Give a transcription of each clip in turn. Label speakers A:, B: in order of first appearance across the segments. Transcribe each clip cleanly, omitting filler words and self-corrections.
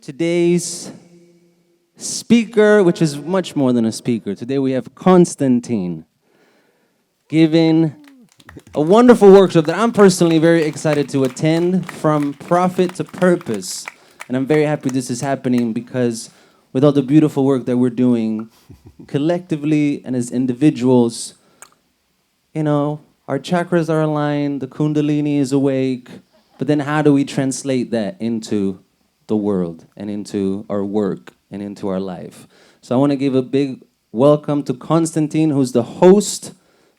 A: Today's speaker, which is much more than a speaker. Today we have Constantin giving a wonderful workshop that I'm personally very excited to attend, from profit to purpose. And I'm very happy this is happening because with all the beautiful work that we're doing collectively and as individuals, our chakras are aligned, the kundalini is awake, but then how do we translate that into the world and into our work and into our life? So I want to give a big welcome to Constantin, who's the host,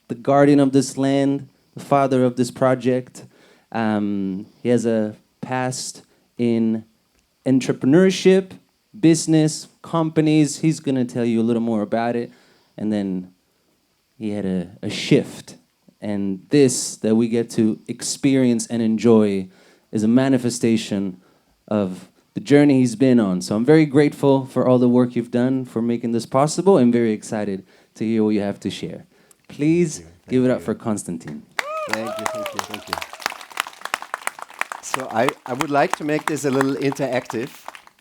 A: the guardian of this land, the father of this project. He has a past in entrepreneurship, business, companies. He's going to tell you a little more about it. And then he had a shift. And this that we get to experience and enjoy is a manifestation of the journey he's been on. So I'm very grateful for all the work you've done for making this possible, and very excited to hear what you have to share. Please give it up for Constantin.
B: Thank you. So I would like to make this a little interactive,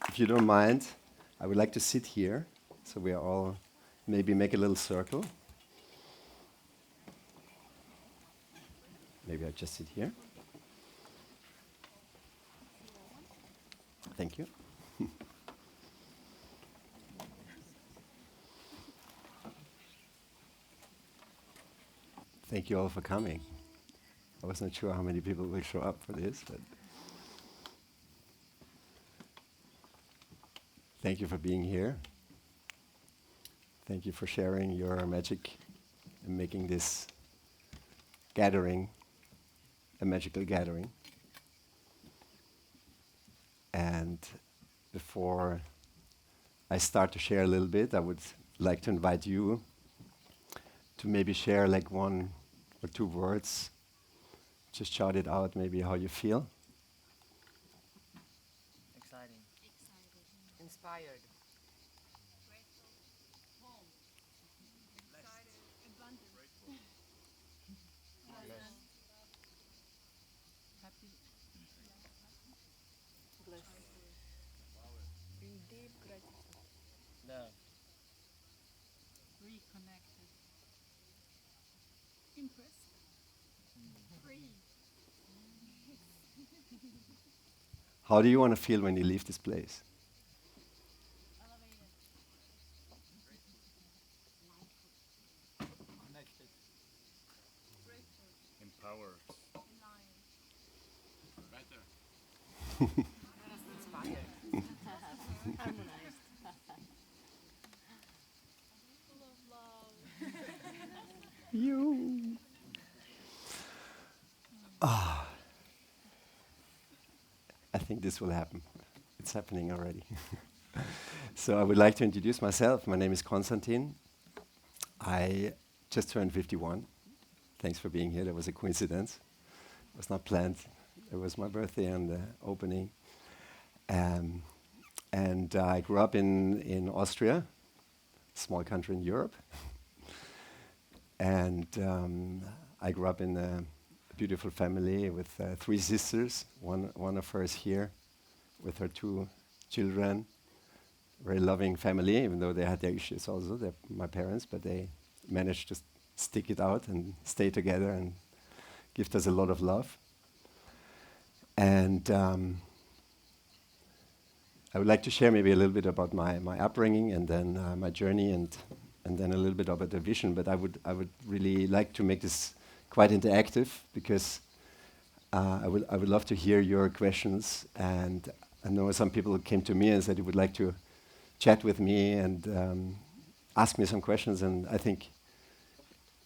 B: if you don't mind. I would like to sit here, so we are all maybe make a little circle. Maybe I just sit here. Thank you. Thank you all for coming. I was not sure how many people will show up for this, but thank you for being here. Thank you for sharing your magic and making this gathering a magical gathering. And before I start to share a little bit, I would like to invite you to maybe share like one or two words. Just shout it out, maybe how you feel.
C: Exciting. Inspired.
D: Grateful. Home. Excited. Abundant. Grateful. Pleasant. Happy. Blessed. In deep gratitude.
C: Love.
D: Reconnected. Impressed. Free.
B: How do you want to feel when you leave this place?
D: Elevated.
C: Connected.
D: Grateful.
E: Empowered.
D: Aligned.
E: Better.
C: Inspired.
D: Harmonized. Full of love.
B: You. I think this will happen. It's happening already. So I would like to introduce myself. My name is Constantin. I just turned 51. Thanks for being here. That was a coincidence. It was not planned. It was my birthday and the opening. And I grew up in Austria, small country in Europe. And I grew up in a beautiful family with 3 sisters. One of her is here with her 2 children. Very loving family, even though they had their issues also, my parents, but they managed to stick it out and stay together and give us a lot of love. And I would like to share maybe a little bit about my upbringing and then my journey and then a little bit about the vision. But I would really like to make this quite interactive because I would love to hear your questions. And I know some people came to me and said they would like to chat with me and ask me some questions. And I think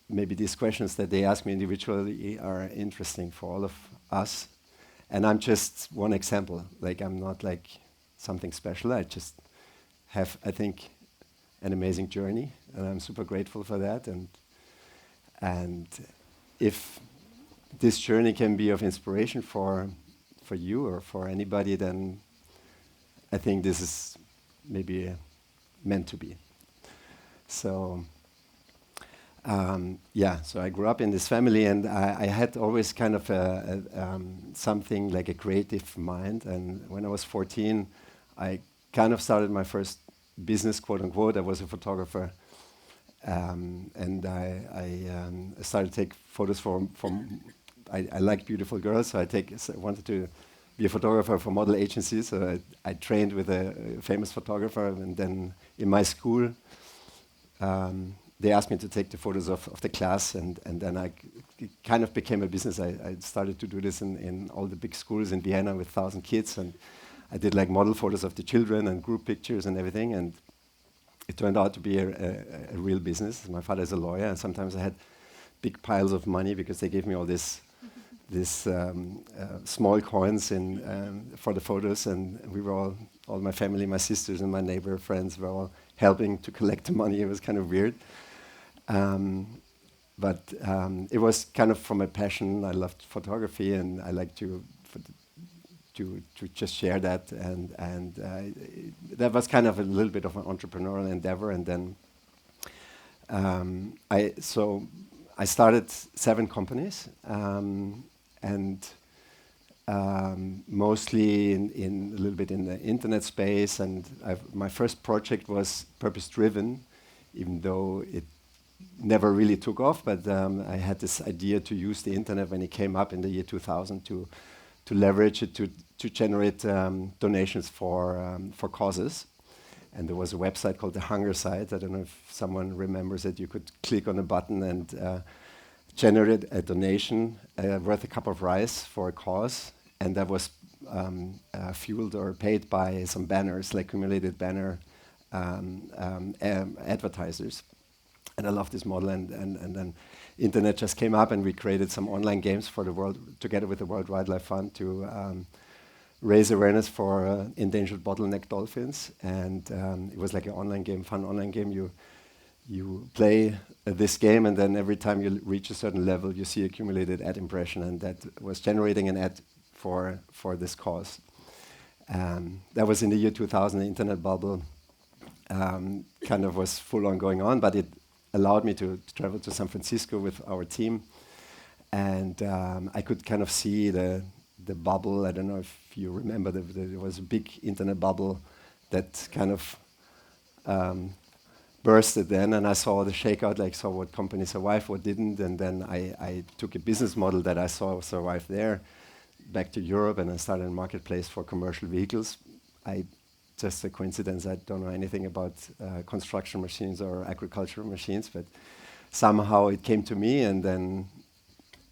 B: maybe these questions that they ask me individually are interesting for all of us. And I'm just one example. Like, I'm not like something special. I just have, I think, an amazing journey, and I'm super grateful for that. And if this journey can be of inspiration for you or for anybody, then I think this is maybe meant to be. So so I grew up in this family, and I had always kind of something like a creative mind. And when I was 14, I kind of started my first business, quote unquote. I was a photographer, and I started to take photos from. I like beautiful girls, so I wanted to be a photographer for model agencies. So I trained with a famous photographer, and then in my school, they asked me to take the photos of the class, and then it kind of became a business. I started to do this in all the big schools in Vienna with 1,000 kids, and I did like model photos of the children and group pictures and everything, and it turned out to be a real business. My father is a lawyer, and sometimes I had big piles of money because they gave me all this small coins for the photos, and we were all my family, my sisters and my neighbor friends were all helping to collect the money. It was kind of weird. But it was kind of from a passion. I loved photography, and I like to just share that, and that was kind of a little bit of an entrepreneurial endeavor. And then I started 7 companies, and mostly in a little bit in the internet space. And my first project was purpose-driven, even though it never really took off. But I had this idea to use the internet when it came up in the year 2000 to leverage it to generate donations for causes. And there was a website called the Hunger Site. I don't know if someone remembers it. You could click on a button and generate a donation worth a cup of rice for a cause. And that was fueled or paid by some banners, like accumulated banner advertisers. And I loved this model. And then internet just came up, and we created some online games for the world, together with the World Wildlife Fund, to raise awareness for endangered bottleneck dolphins. And it was like an online game, fun online game. You play this game, and then every time you reach a certain level, you see accumulated ad impression, and that was generating an ad for this cause. That was in the year 2000. The internet bubble kind of was full on going on, but it allowed me to travel to San Francisco with our team, and I could kind of see the bubble. I don't know if you remember, there was a big internet bubble that kind of bursted then, and I saw the shakeout, like saw what companies survived, what didn't, and then I took a business model that I saw survive there back to Europe, and I started a marketplace for commercial vehicles. Just a coincidence, I don't know anything about construction machines or agricultural machines, but somehow it came to me, and then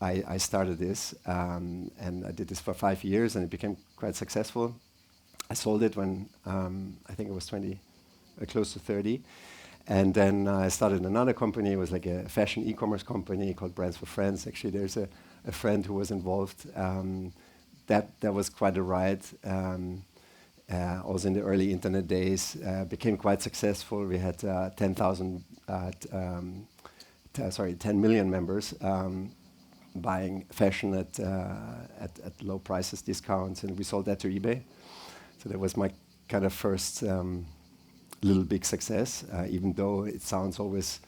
B: I started this, and I did this for 5 years, and it became quite successful. I sold it when I think it was 20, close to 30. And then I started another company. It was like a fashion e-commerce company called Brands for Friends. Actually, there's a friend who was involved. That was quite a ride. Also in the early internet days, became quite successful. We had 10 million members buying fashion at low prices, discounts, and we sold that to eBay. So that was my kind of first little big success, even though it sounds always,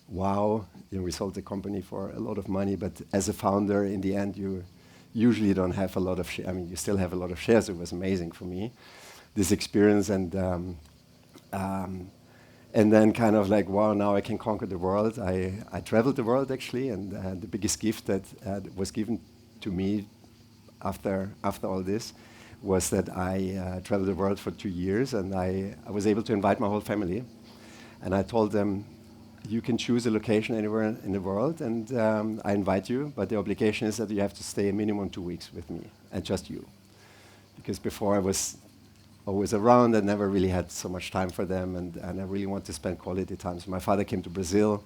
B: wow, we sold the company for a lot of money, but as a founder, in the end, you usually don't have a lot of shares. I mean, you still have a lot of shares. It was amazing for me, this experience, and then kind of like, wow, now I can conquer the world. I traveled the world, actually, and the biggest gift that was given to me after all this was that I traveled the world for 2 years, and I was able to invite my whole family. And I told them, you can choose a location anywhere in the world, and I invite you, but the obligation is that you have to stay a minimum 2 weeks with me, and just you. Because before I was always around, I never really had so much time for them, and I really want to spend quality time. So my father came to Brazil,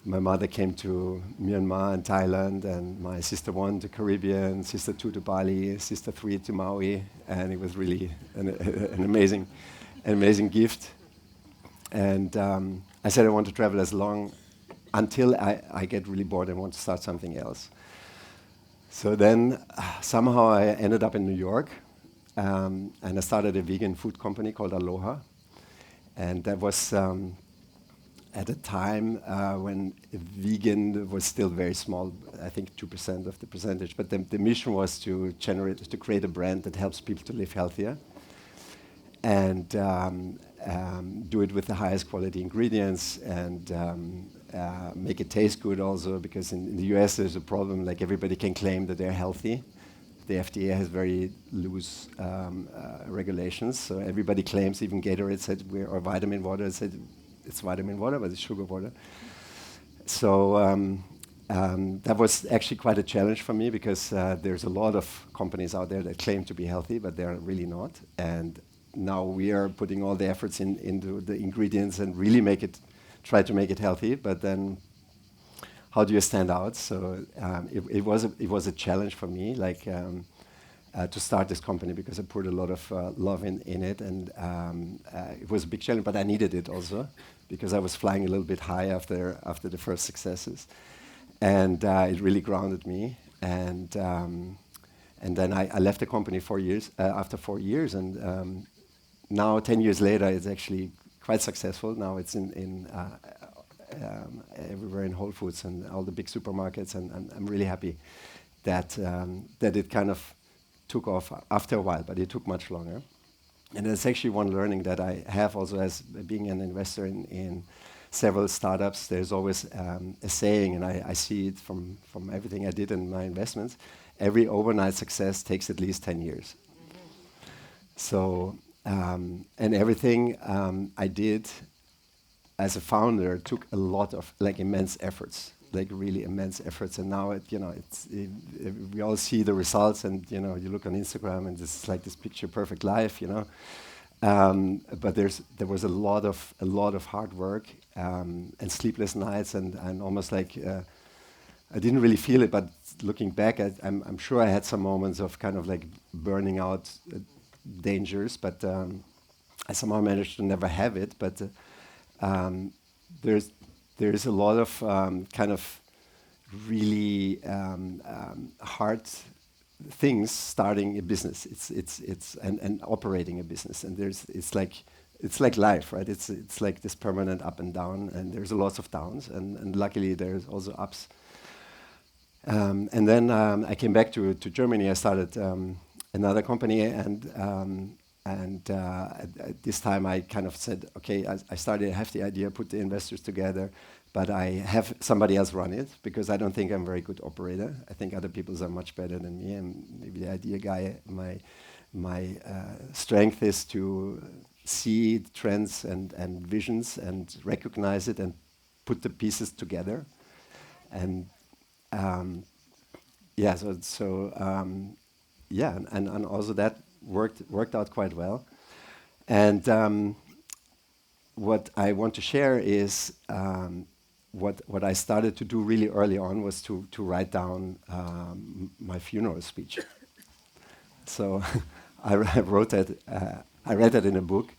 B: my mother came to Myanmar and Thailand, and my sister 1 to Caribbean, sister 2 to Bali, sister 3 to Maui, and it was really an amazing gift. And I said I want to travel as long until I get really bored and want to start something else. So then somehow I ended up in New York, and I started a vegan food company called Aloha. And that was at a time when vegan was still very small, I think 2% of the percentage. But the mission was to create a brand that helps people to live healthier. and do it with the highest quality ingredients and make it taste good also, because in the US there's a problem, like everybody can claim that they're healthy. The FDA has very loose regulations, so everybody claims, even Gatorade said, or vitamin water said it's vitamin water, but it's sugar water. So that was actually quite a challenge for me, because there's a lot of companies out there that claim to be healthy, but they're really not. And now we are putting all the efforts into the ingredients and really try to make it healthy. But then, how do you stand out? So it was a challenge for me, like to start this company, because I put a lot of love in it, and it was a big challenge. But I needed it also, because I was flying a little bit high after the first successes, and it really grounded me. And then I left the company 4 years after 4 years, and now 10 years later, it's actually quite successful. Now it's in everywhere in Whole Foods and all the big supermarkets, and I'm really happy that it kind of took off after a while, but it took much longer. And it's actually one learning that I have also as being an investor in several startups. There's always a saying, and I see it from everything I did in my investments: every overnight success takes at least 10 years. So, and everything I did as a founder took a lot of immense efforts, really immense efforts. And now we all see the results, and you look on Instagram and it's like this picture perfect life, but there was a lot of hard work and sleepless nights, and almost like I didn't really feel it, but looking back, I'm sure I had some moments of kind of like burning out, dangers, but I somehow managed to never have it. But there's a lot of kind of really hard things starting a business. It's and operating a business, and it's like life, right? It's like this permanent up and down, and there's a lot of downs, and luckily there's also ups. And then I came back to Germany. I started another company, and at this time I kind of said, okay, I have the idea, put the investors together, but I have somebody else run it, because I don't think I'm a very good operator. I think other people are much better than me, and maybe the idea guy, my strength is to see trends and visions and recognize it and put the pieces together. And and also that worked out quite well. And what I want to share is what I started to do really early on was to write down my funeral speech. So I wrote that. I read that in a book.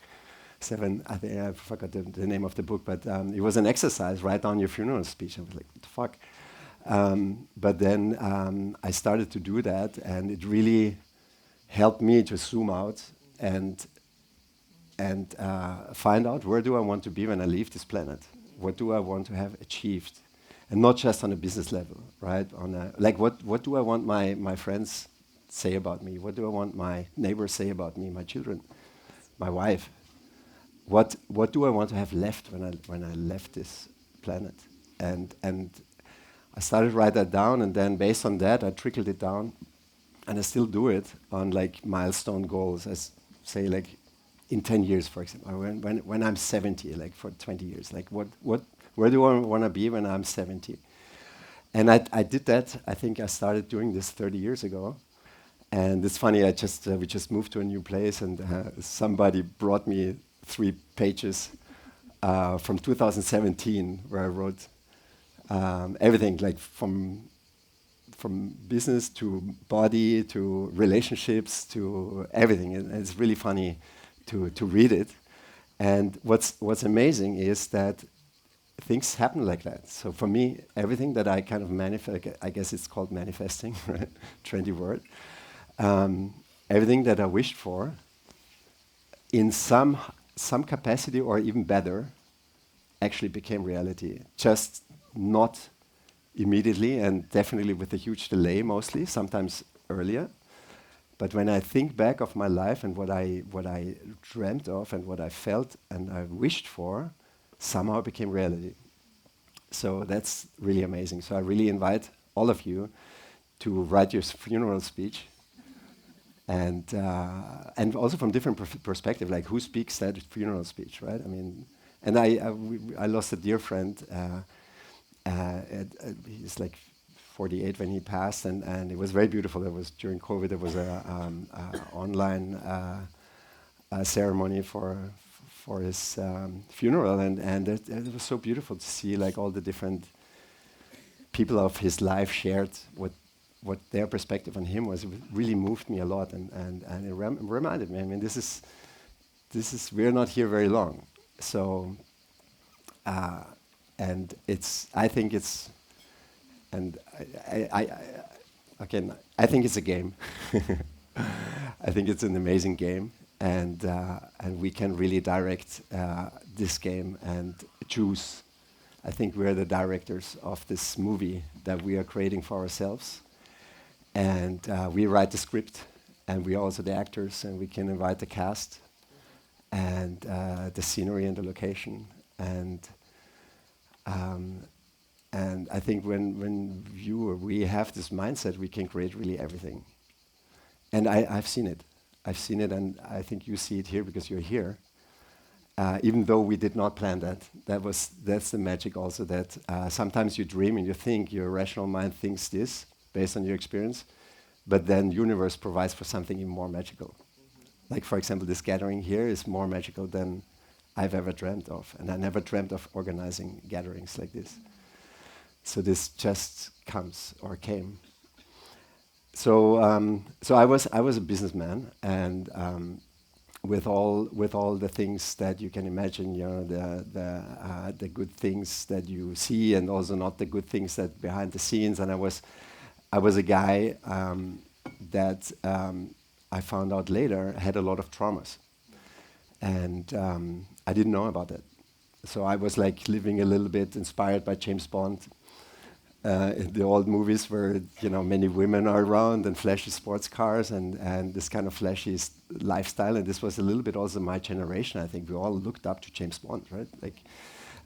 B: I think I forgot the name of the book, but it was an exercise. Write down your funeral speech. I was like, what the fuck? But then I started to do that, and it really helped me to zoom out and find out, where do I want to be when I leave this planet? What do I want to have achieved? And not just on a business level, right? What do I want my friends say about me? What do I want my neighbors say about me, my children, my wife? What do I want to have left when I left this planet? And I started to write that down, and then based on that, I trickled it down, and I still do it on milestone goals. As say, in 10 years, for example, when I'm 70, for 20 years, where do I want to be when I'm 70? And I did that. I think I started doing this 30 years ago, and it's funny. We just moved to a new place, and somebody brought me 3 pages from 2017, where I wrote everything, from business to body to relationships to everything. And it's really funny to read it. And what's amazing is that things happen like that. So for me, everything that I kind of manifest, I guess it's called manifesting, right? Trendy word. Everything that I wished for, in some capacity or even better, actually became reality. Just not immediately, and definitely with a huge delay, mostly, sometimes earlier. But when I think back of my life and what I dreamt of and what I felt and I wished for, somehow it became reality. So that's really amazing. So I really invite all of you to write your funeral speech, and also from different perspective, like who speaks that funeral speech, right? I mean, and I lost a dear friend. He's like 48 when he passed, and it was very beautiful. There was during COVID. There was a online ceremony for his funeral, and it was so beautiful to see like all the different people of his life shared what their perspective on him was. It really moved me a lot, and it reminded me. I mean, this is we're not here very long, so and I think it's a game. I think it's an amazing game, and we can really direct this game and choose. I think we're the directors of this movie that we are creating for ourselves, and we write the script, and we are also the actors, and we can invite the cast, and the scenery and the location, and I think when you or we have this mindset, we can create really everything. And I've seen it. I've seen it, and I think you see it here because you're here. Even though we did not plan that, that's the magic also, that sometimes you dream and you think, your rational mind thinks this based on your experience, but then universe provides for something even more magical. Like, for example, this gathering here is more magical than I've ever dreamt of, and I never dreamt of organizing gatherings like this. So this just comes or came. So I was a businessman, and with all the things that you can imagine, you know, the good things that you see, and also not the good things that behind the scenes. And I was a guy that I found out later had a lot of traumas, and I didn't know about that. So I was like living a little bit inspired by James Bond. In the old movies where, you know, many women are around and flashy sports cars and this kind of flashy lifestyle, and this was a little bit also my generation. I think we all looked up to James Bond, right? Like,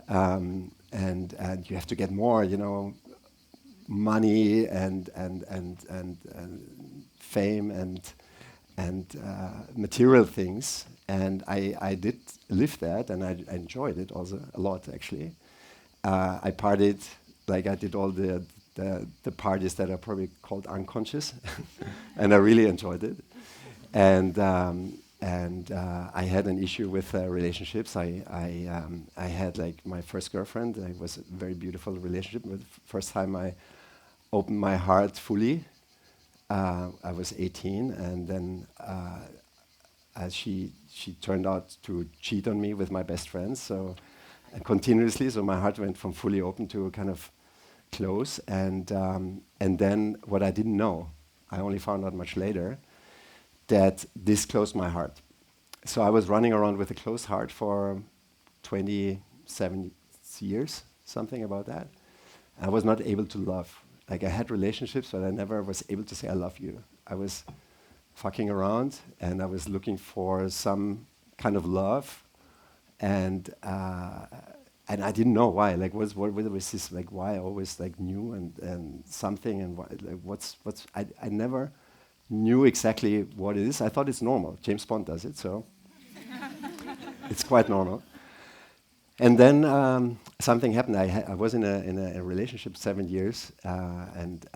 B: and you have to get more, you know, money and fame and material things. And I did live that, and I enjoyed it also a lot, actually. I partied. Like, I did all the parties that are probably called unconscious, and I really enjoyed it. And I had an issue with relationships. I had like my first girlfriend. It was a very beautiful relationship. The first time I opened my heart fully, I was 18, and then she turned out to cheat on me with my best friends. So continuously, so my heart went from fully open to kind of close, and then what I didn't know, I only found out much later, that this closed my heart. So I was running around with a closed heart for 27 years, something about that. I was not able to love. Like, I had relationships, but I never was able to say I love you. I was fucking around, and I was looking for some kind of love, and I didn't know why. Like, what was this? Like, why I always like knew and something, and like I never knew exactly what it is. I thought it's normal. James Bond does it, so it's quite normal. And then something happened. I was in a relationship 7 years, and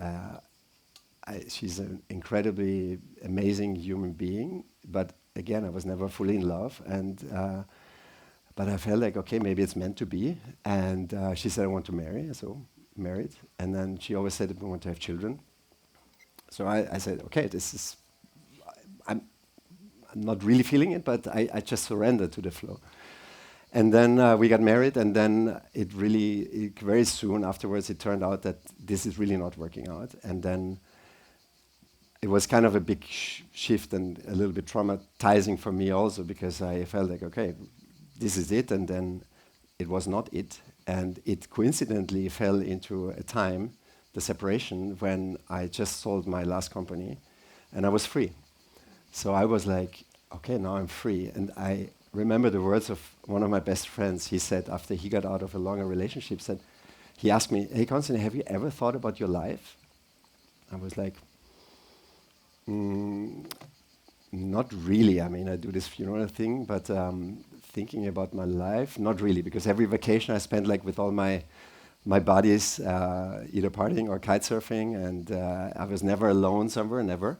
B: she's an incredibly amazing human being. But again, I was never fully in love, and. But I felt like, okay, maybe it's meant to be. And she said, I want to marry, so married. And then she always said, we want to have children. So I said, okay, I'm not really feeling it, but I just surrendered to the flow. And then we got married, and then very soon afterwards, it turned out that this is really not working out. And then it was kind of a big shift and a little bit traumatizing for me also, because I felt like, okay, this is it, and then it was not it. And it coincidentally fell into a time, the separation, when I just sold my last company, and I was free. So I was like, okay, now I'm free. And I remember the words of one of my best friends. He said, after he got out of a longer relationship, he asked me, hey, Constantin, have you ever thought about your life? I was like, not really. I mean, I do this funeral thing, but thinking about my life, not really, because every vacation I spent like with all my buddies, either partying or kite surfing, and I was never alone somewhere, never.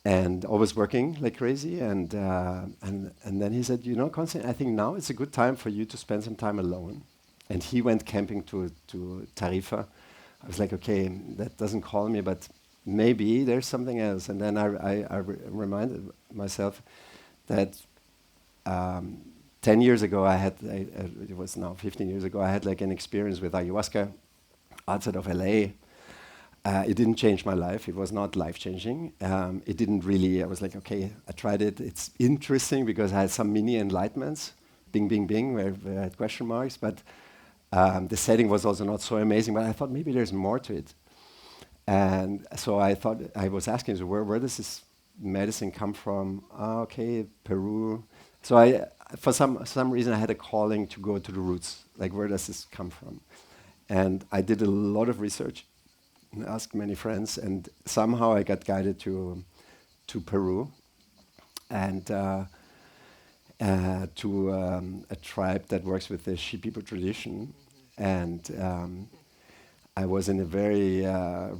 B: And always working like crazy. And then he said, you know, Constantin, I think now it's a good time for you to spend some time alone. And he went camping to Tarifa. I was like, okay, that doesn't call me, but maybe there's something else. And then I reminded myself that 10 years ago it was now 15 years ago, I had like an experience with ayahuasca outside of LA. It didn't change my life. It was not life-changing. It didn't really, I was like, okay, I tried it. It's interesting because I had some mini enlightenments, bing, bing, bing, where I had question marks, but the setting was also not so amazing, but I thought maybe there's more to it. And so I thought, I was asking, so where does this medicine come from? Okay, Peru. So for some reason, I had a calling to go to the roots, like where does this come from? And I did a lot of research and asked many friends, and somehow I got guided to Peru and to a tribe that works with the Shipibo tradition. And I was in a very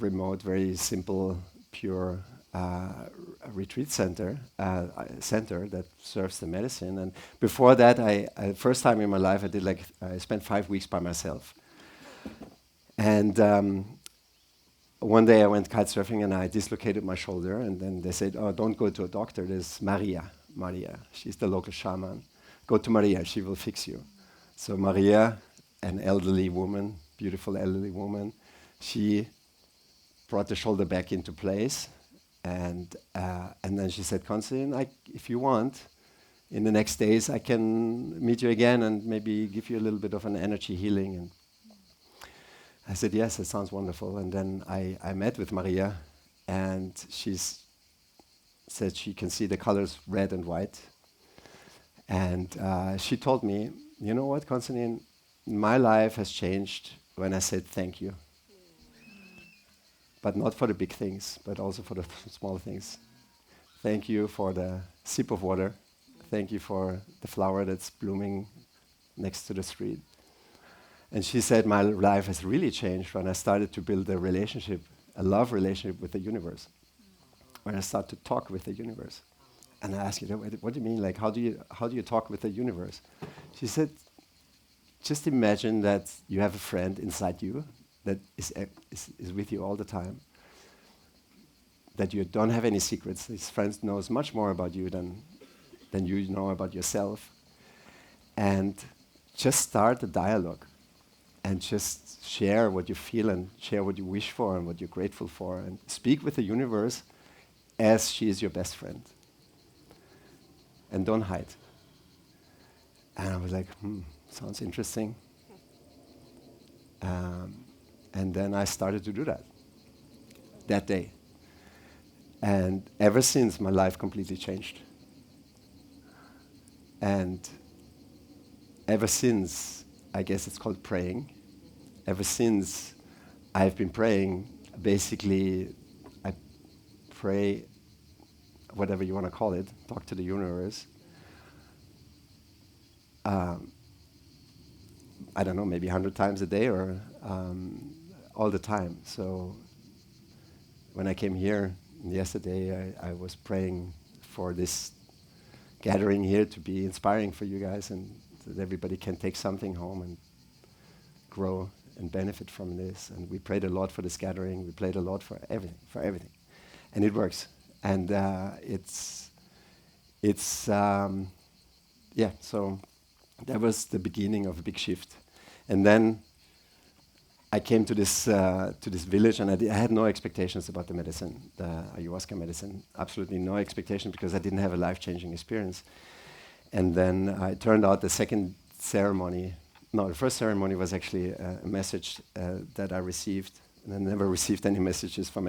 B: remote, very simple, pure retreat center that serves the medicine. And before that, first time in my life, I spent 5 weeks by myself. And one day I went kite surfing and I dislocated my shoulder, and then they said, oh, don't go to a doctor, there's Maria. She's the local shaman. Go to Maria, she will fix you. So Maria, an elderly woman, beautiful elderly woman, she brought the shoulder back into place, and then she said, Constantin, if you want, in the next days I can meet you again and maybe give you a little bit of an energy healing. And I said, yes, it sounds wonderful. And then I met with Maria, and she said she can see the colors red and white. And she told me, you know what, Constantin, my life has changed when I said thank you. But not for the big things, but also for the small things. Thank you for the sip of water. Thank you for the flower that's blooming next to the street. And she said, my life has really changed when I started to build a relationship, a love relationship with the universe. When I start to talk with the universe. And I asked her, what do you mean? Like, how do you talk with the universe? She said, just imagine that you have a friend inside you that is with you all the time. That you don't have any secrets. This friend knows much more about you than you know about yourself. And just start a dialogue. And just share what you feel and share what you wish for and what you're grateful for. And speak with the universe as she is your best friend. And don't hide. And I was like, sounds interesting. And then I started to do that day. And ever since, my life completely changed. And ever since, I guess it's called praying. Ever since I've been praying, basically, I pray, whatever you want to call it, talk to the universe. I don't know, maybe 100 times a day or all the time. So when I came here yesterday, I was praying for this gathering here to be inspiring for you guys, and that everybody can take something home and grow and benefit from this. And we prayed a lot for this gathering. We prayed a lot for everything. And it works. And so that was the beginning of a big shift. And then I came to this village, and I had no expectations about the medicine, the ayahuasca medicine. Absolutely no expectation, because I didn't have a life-changing experience. And then it turned out the first ceremony was actually a message that I received, and I never received any messages from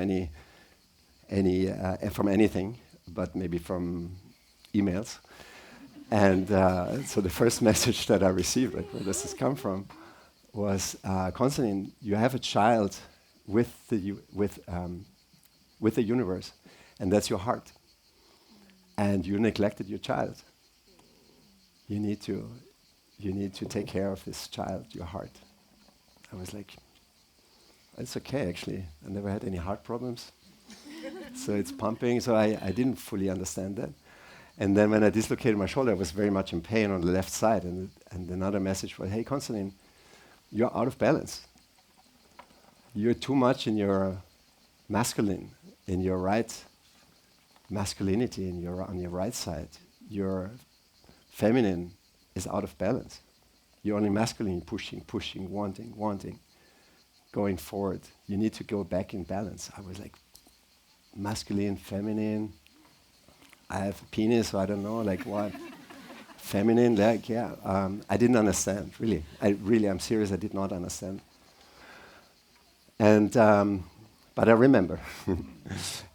B: from anything. but maybe from emails. And so the first message that I received, like, where does this come from, was, Constantin, you have a child with the universe, and that's your heart. And you neglected your child. You need to take care of this child, your heart. I was like, it's okay, actually. I never had any heart problems. So it's pumping. So I didn't fully understand that. And then when I dislocated my shoulder, I was very much in pain on the left side. And another message was, hey, Constantin, you're out of balance. You're too much in your masculine, in your right masculinity, on your right side. Your feminine is out of balance. You're only masculine, pushing, wanting, going forward. You need to go back in balance. I was like, masculine, feminine. I have a penis, so I don't know, like what? Feminine, like, yeah. I didn't understand, really. I'm serious, I did not understand. And, but I remember.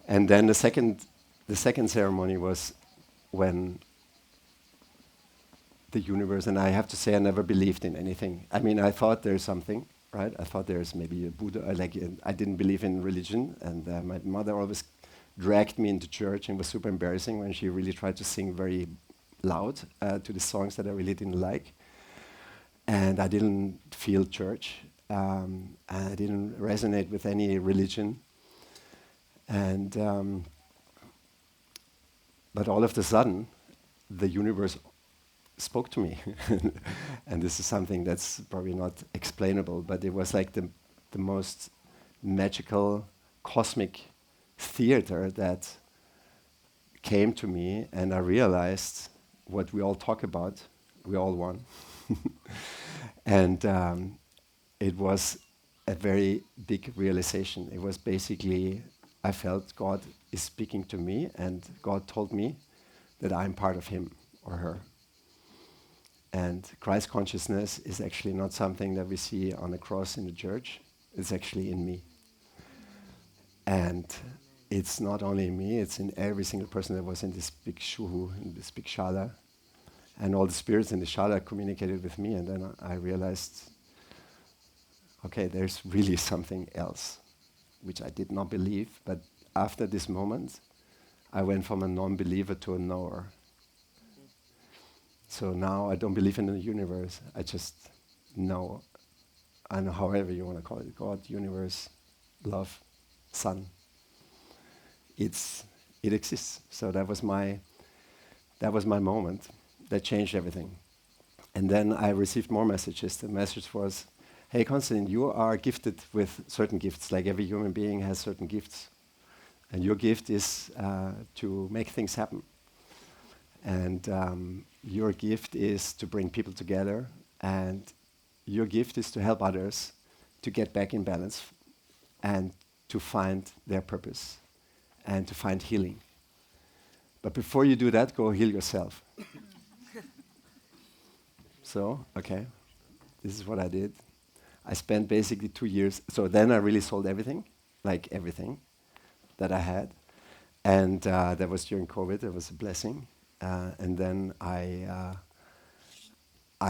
B: And then the second ceremony was when the universe, and I have to say I never believed in anything. I mean, I thought there's something, right? I thought there's maybe a Buddha, I didn't believe in religion, and my mother always dragged me into church, and it was super embarrassing when she really tried to sing very loud to the songs that I really didn't like. And I didn't feel church. I didn't resonate with any religion. And but all of a sudden, the universe spoke to me. And this is something that's probably not explainable, but it was like the most magical, cosmic theater that came to me, and I realized what we all talk about, we all one. And it was a very big realization. It was basically, I felt God is speaking to me, and God told me that I'm part of him or her. And Christ consciousness is actually not something that we see on the cross in the church. It's actually in me. And it's not only in me, it's in every single person that was in this big shuhu, in this big shala. And all the spirits in the shala communicated with me, and then I realized, okay, there's really something else, which I did not believe. But after this moment, I went from a non-believer to a knower. So now I don't believe in the universe. I just know. I know, however you want to call it, God, universe, love, sun. It exists. So that was my moment. That changed everything. And then I received more messages. The message was, hey, Constantin, you are gifted with certain gifts. Like every human being has certain gifts. And your gift is to make things happen. And your gift is to bring people together. And your gift is to help others to get back in balance and to find their purpose and to find healing. But before you do that, go heal yourself. So, okay, this is what I did. I spent basically 2 years. So then I really sold everything, like everything that I had. And that was during COVID. It was a blessing. And then I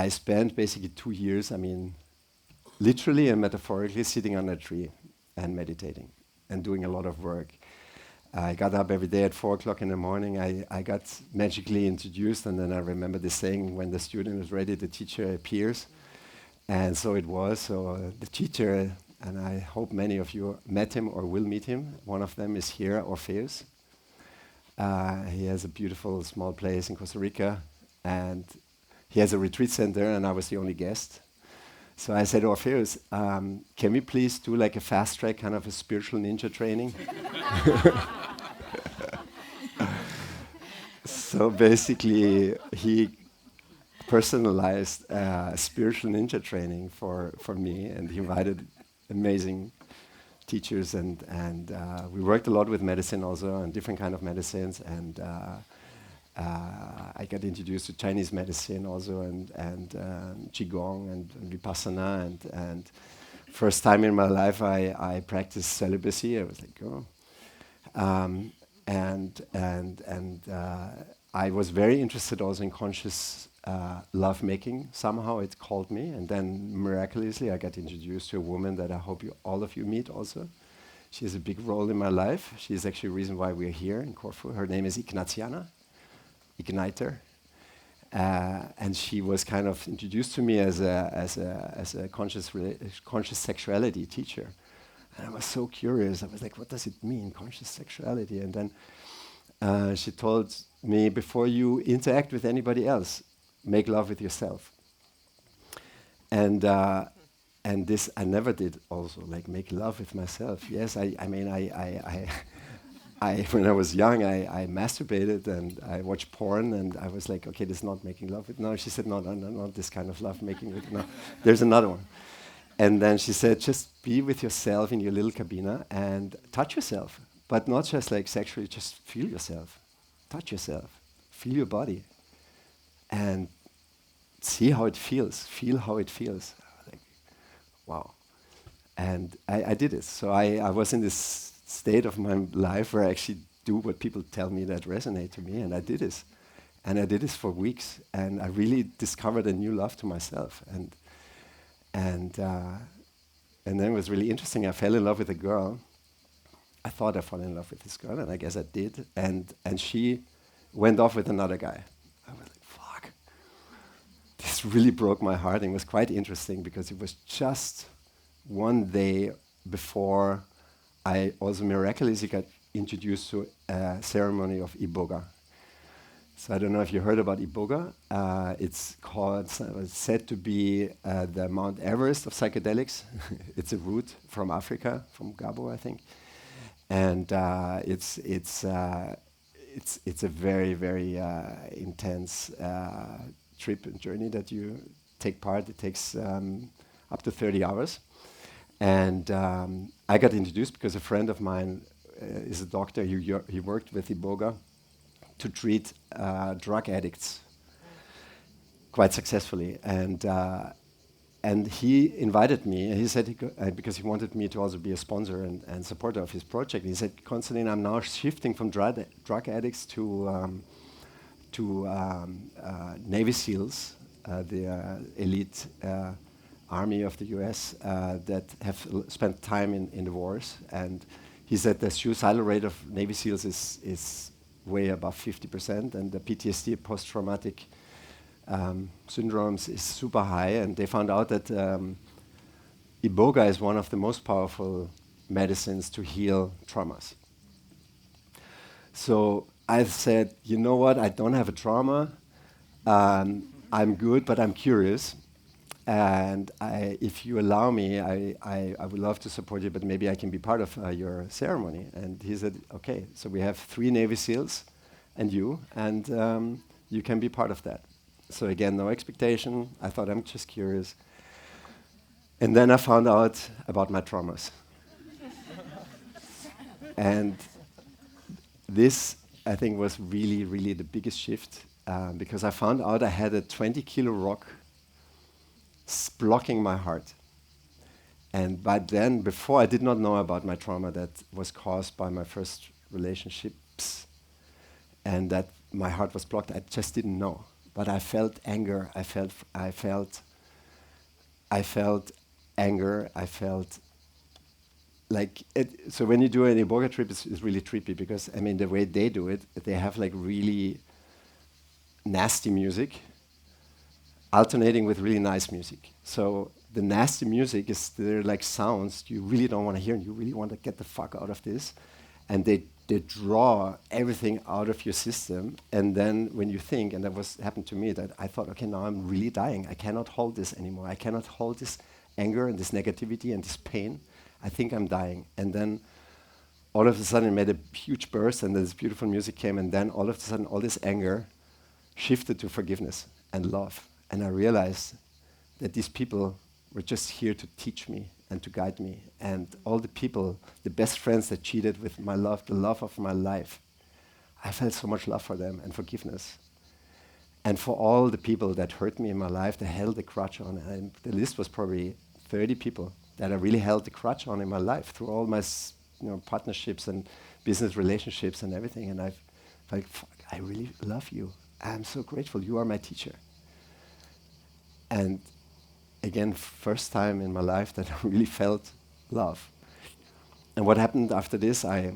B: spent basically 2 years, I mean, literally and metaphorically sitting under a tree and meditating and doing a lot of work. I got up every day at 4 o'clock in the morning. I got magically introduced, and then I remember the saying, when the student is ready, the teacher appears. And so it was. So the teacher, and I hope many of you met him or will meet him. One of them is here, Orpheus. He has a beautiful small place in Costa Rica, and he has a retreat center, and I was the only guest. So I said, Orpheus, can we please do like a fast track, kind of a spiritual ninja training? So basically, he personalized spiritual ninja training for me, and he invited amazing teachers, and we worked a lot with medicine also, and different kind of medicines, and I got introduced to Chinese medicine also, and Qigong and Vipassana, and first time in my life I practiced celibacy. I was like, oh. and I was very interested also in conscious love making. Somehow it called me, and then miraculously I got introduced to a woman that I hope all of you meet also. She has a big role in my life. She's actually the reason why we're here in Corfu. Her name is Ignatiana, Igniter. And she was kind of introduced to me as a conscious sexuality teacher. And I was so curious. I was like, what does it mean, conscious sexuality? And then she told me, before you interact with anybody else, make love with yourself. And this I never did also, like make love with myself. Yes, I mean, when I was young, I masturbated and I watched porn, and I was like, okay, this is not making love with. No, she said, no, not this kind of love making with. No, there's another one. And then she said, just be with yourself in your little cabina and touch yourself, but not just like sexually, just feel yourself, touch yourself, feel your body, and see how it feels, feel how it feels. Like, wow. And I did it. So I was in this state of my life where I actually do what people tell me that resonate to me, and I did this. And I did this for weeks, and I really discovered a new love to myself. And then it was really interesting. I fell in love with a girl. I thought I fell in love with this girl, and I guess I did. And she went off with another guy. I was like, fuck. This really broke my heart, and it was quite interesting because it was just one day before I also miraculously got introduced to a ceremony of Iboga. So I don't know if you heard about Iboga. It's said to be the Mount Everest of psychedelics. It's a root from Africa, from Gabo, I think. And it's a very, very intense trip and journey that you take part. It takes up to 30 hours. And I got introduced because a friend of mine is a doctor. He worked with Iboga to treat drug addicts quite successfully. And he invited me. He said, because he wanted me to also be a sponsor and supporter of his project, he said, Constantin, I'm now shifting from drug addicts to Navy SEALs, the elite army of the US that have spent time in the wars. And he said the suicidal rate of Navy SEALs is way above 50%, and the PTSD, post-traumatic syndromes, is super high. And they found out that Iboga is one of the most powerful medicines to heal traumas. So I said, you know what, I don't have a trauma, I'm good, but I'm curious. And if you allow me, I would love to support you, but maybe I can be part of your ceremony. And he said, okay, so we have 3 Navy SEALs and you can be part of that. So again, no expectation. I thought, I'm just curious. And then I found out about my traumas. And this, I think, was really, really the biggest shift, because I found out I had a 20-kilo rock blocking my heart. And by then, before, I did not know about my trauma that was caused by my first relationships, and that my heart was blocked. I just didn't know. But I felt anger. I felt anger. I felt like it. So when you do an Iboga trip, it's really trippy because, I mean, the way they do it, they have like really nasty music alternating with really nice music. So the nasty music is, they're like sounds you really don't want to hear, and you really want to get the fuck out of this. And they draw everything out of your system. And then when you think, and that happened to me, that I thought, okay, now I'm really dying. I cannot hold this anymore. I cannot hold this anger and this negativity and this pain. I think I'm dying. And then all of a sudden it made a huge burst, and this beautiful music came, and then all of a sudden all this anger shifted to forgiveness and love. And I realized that these people were just here to teach me and to guide me. And all the people, the best friends that cheated with my love, the love of my life, I felt so much love for them and forgiveness. And for all the people that hurt me in my life, that held the crutch on, and the list was probably 30 people that I really held the crutch on in my life through all my partnerships and business relationships and everything. And I've like, fuck, I really love you. I'm so grateful. You are my teacher. And again, first time in my life that I really felt love. And what happened after this, I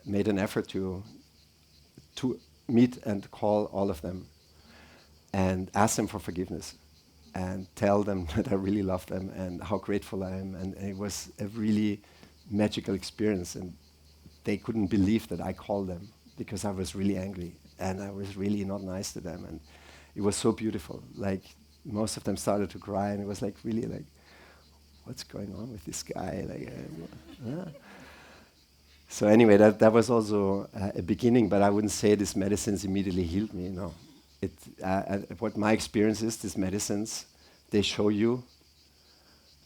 B: made an effort to meet and call all of them and ask them for forgiveness and tell them that I really love them and how grateful I am. And it was a really magical experience. And they couldn't believe that I called them because I was really angry and I was really not nice to them. And it was so beautiful. Like most of them started to cry, and it was like really like, what's going on with this guy? Like, So anyway, that was also a beginning, but I wouldn't say these medicines immediately healed me. No, what my experience is, these medicines, they show you.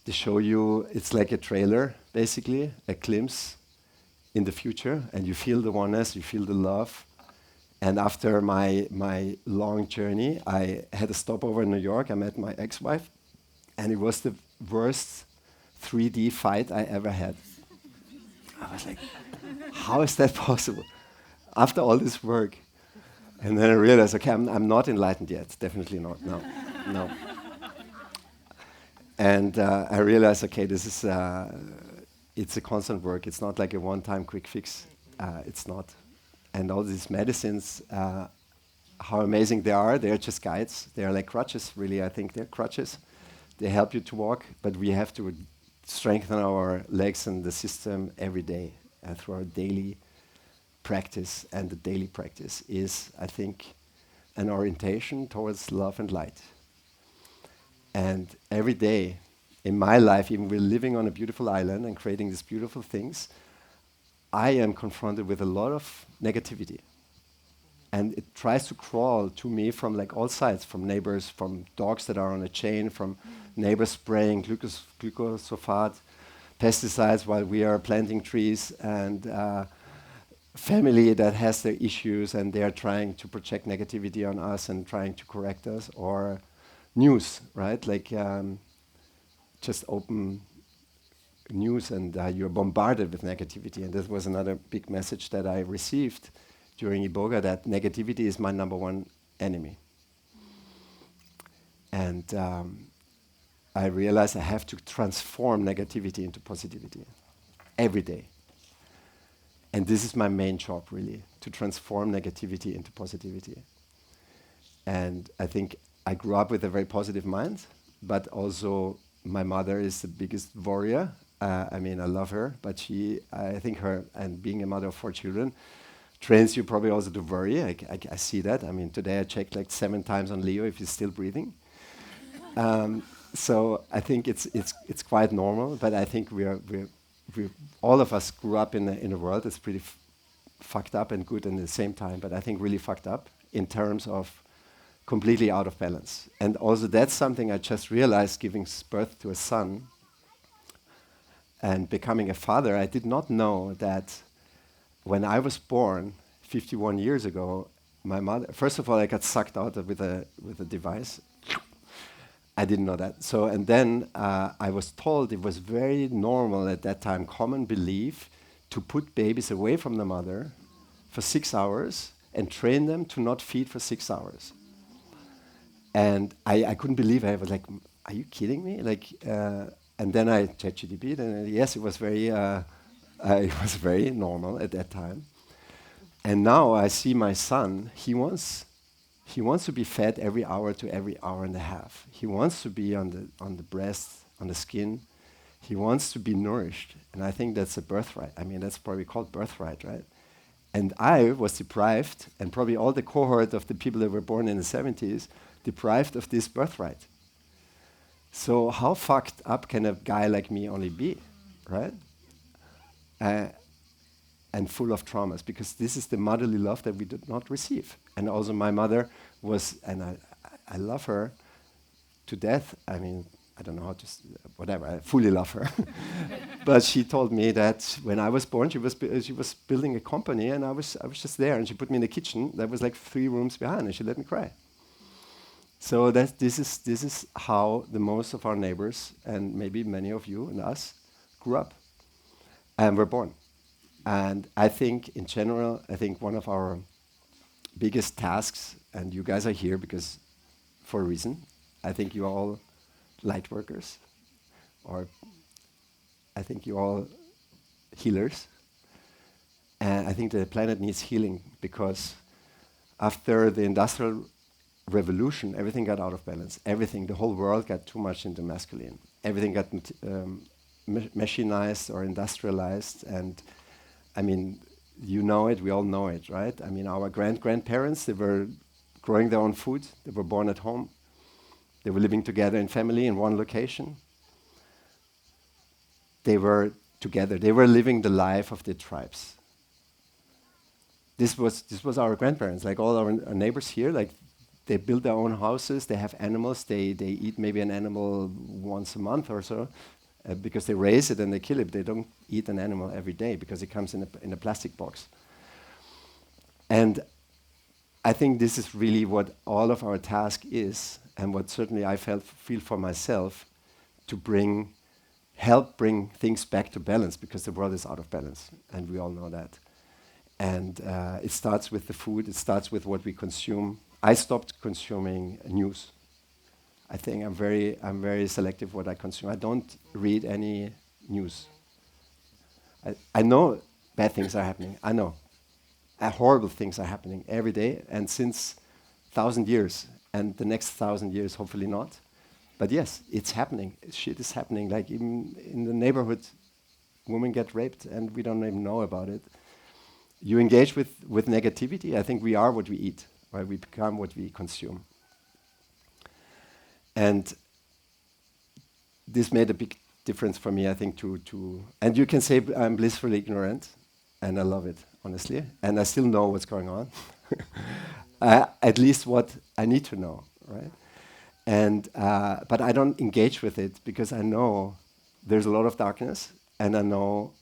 B: It's like a trailer, basically, a glimpse in the future, and you feel the oneness, you feel the love. And after my long journey, I had a stopover in New York. I met my ex-wife, and it was the worst 3D fight I ever had. I was like, how is that possible? After all this work. And then I realized, okay, I'm not enlightened yet. Definitely not. No. And I realized, okay, this is it's a constant work. It's not like a one-time quick fix. It's not. And all these medicines, how amazing they are. They're just guides. They're like crutches, really. I think they're crutches. They help you to walk, but we have to strengthen our legs and the system every day through our daily practice. And the daily practice is, I think, an orientation towards love and light. And every day in my life, even we're living on a beautiful island and creating these beautiful things, I am confronted with a lot of negativity. And it tries to crawl to me from like all sides, from neighbors, from dogs that are on a chain, from neighbors spraying glyphosate, pesticides while we are planting trees, and family that has their issues and they are trying to project negativity on us and trying to correct us, or news, right? Like just open news and you're bombarded with negativity. And this was another big message that I received during Iboga, that negativity is my number one enemy. And I realized I have to transform negativity into positivity every day. And this is my main job, really, to transform negativity into positivity. And I think I grew up with a very positive mind, but also my mother is the biggest warrior. I mean, I love her, but I think her, and being a mother of 4 children, trains you probably also to worry. I see that. I mean, today I checked like 7 times on Leo if he's still breathing. So I think it's quite normal, but I think we all of us grew up in a world that's pretty fucked up and good at the same time, but I think really fucked up in terms of completely out of balance. And also that's something I just realized, giving birth to a son and becoming a father. I did not know that when I was born 51 years ago, my mother, first of all, I got sucked out with a device. I didn't know that. So, and then I was told it was very normal at that time, common belief, to put babies away from the mother for 6 hours and train them to not feed for 6 hours. And I couldn't believe it. I was like, are you kidding me? Like, and then I ChatGPT, and yes, it was very normal at that time. And now I see my son, he wants to be fed every hour to every hour and a half. He wants to be on the breast, on the skin. He wants to be nourished. And I think that's a birthright. I mean, that's probably called birthright, right? And I was deprived, and probably all the cohort of the people that were born in the 70s, deprived of this birthright. So how fucked up can a guy like me only be, right? And full of traumas, because this is the motherly love that we did not receive. And also my mother was, and I love her to death. I mean, I don't know how to, whatever, I fully love her. But she told me that when I was born, she was building a company, and I was just there, and she put me in the kitchen that was like 3 rooms behind, and she let me cry. So this is how the most of our neighbors, and maybe many of you and us, grew up and were born. And I think, in general, I think one of our biggest tasks, and you guys are here because for a reason, I think you're all light workers, or I think you're all healers. And I think the planet needs healing because after the Industrial Revolution, everything got out of balance. Everything, the whole world got too much into masculine. Everything got machinized or industrialized. And I mean, you know it, we all know it, right? I mean, our grandparents, they were growing their own food. They were born at home. They were living together in family in one location. They were together. They were living the life of their tribes. This was our grandparents, like all our neighbors here. Like they build their own houses. They have animals. They eat maybe an animal once a month or so, because they raise it and they kill it. They don't eat an animal every day because it comes in a plastic box. And I think this is really what all of our task is, and what certainly I feel for myself, to help bring things back to balance, because the world is out of balance, and we all know that. And it starts with the food. It starts with what we consume. I stopped consuming news. I think I'm very selective what I consume. I don't read any news. I know bad things are happening. I know horrible things are happening every day, and since 1,000 years, and the next 1,000 years, hopefully not. But yes, it's happening. Shit is happening. Like even in the neighborhood, women get raped, and we don't even know about it. You engage with negativity. I think we are what we eat, right? We become what we consume. And this made a big difference for me, I think, and you can say I'm blissfully ignorant, and I love it, honestly. And I still know what's going on, at least what I need to know, right? And but I don't engage with it because I know there's a lot of darkness, and I know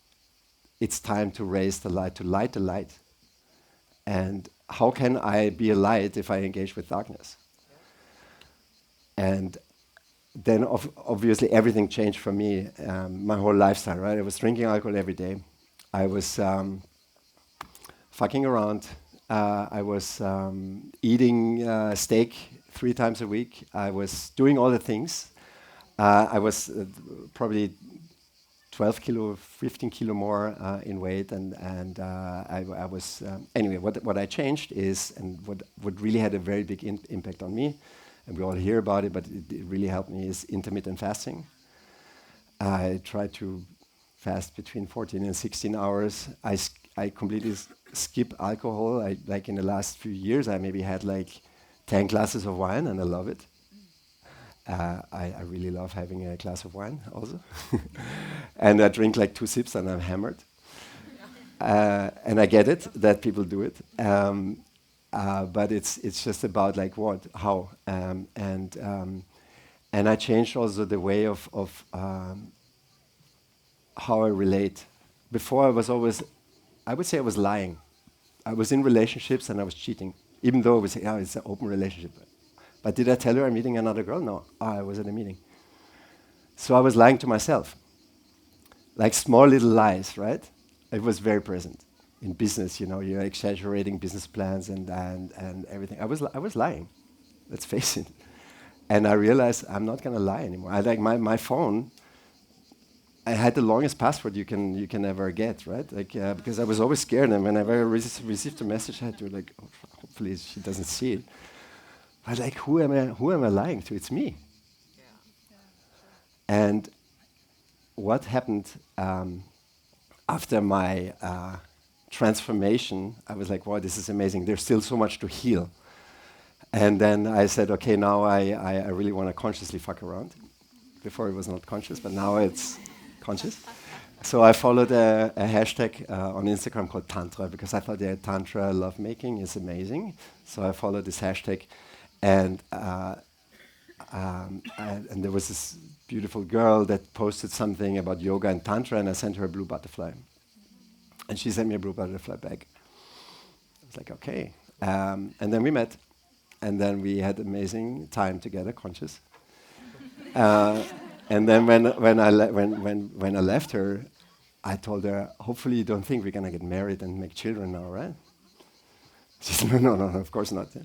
B: it's time to raise the light, to light the light. And how can I be a light if I engage with darkness? And then obviously everything changed for me, my whole lifestyle, right? I was drinking alcohol every day. I was fucking around. I was eating steak 3 times a week. I was doing all the things. I was probably 12 kilo, 15 kilo more in weight, and I was anyway. What I changed is, and what really had a very big impact on me, and we all hear about it, but it really helped me, is intermittent fasting. I tried to fast between 14 and 16 hours. I completely skip alcohol. Like in the last few years, I maybe had like 10 glasses of wine, and I love it. I really love having a glass of wine also. And I drink like 2 sips and I'm hammered. And I get it that people do it. But it's just about like what, how. And I changed also the way of how I relate. Before I would say I was lying. I was in relationships and I was cheating. Even though it's an open relationship. But did I tell her I'm meeting another girl? No, I was at a meeting. So I was lying to myself. Like small little lies, right? It was very present. In business, you're exaggerating business plans and everything. I was lying, let's face it. And I realized I'm not gonna lie anymore. I like my phone, I had the longest password you can ever get, right? Like because I was always scared, and whenever I received a message, I had to like, oh, hopefully she doesn't see it. But like, who am I lying to? It's me.
C: Yeah.
B: And what happened after my transformation? I was like, wow, this is amazing. There's still so much to heal. And then I said, okay, now I really want to consciously fuck around. Before it was not conscious, but now it's conscious. So I followed a hashtag on Instagram called Tantra, because I thought, yeah, Tantra lovemaking is amazing. So I followed this hashtag. And there was this beautiful girl that posted something about yoga and tantra, and I sent her a blue butterfly. And she sent me a blue butterfly back. I was like, okay. And then we met, and then we had amazing time together, conscious. And then when I left her, I told her, hopefully you don't think we're going to get married and make children now, right? She said, no, no, no, of course not. Yeah.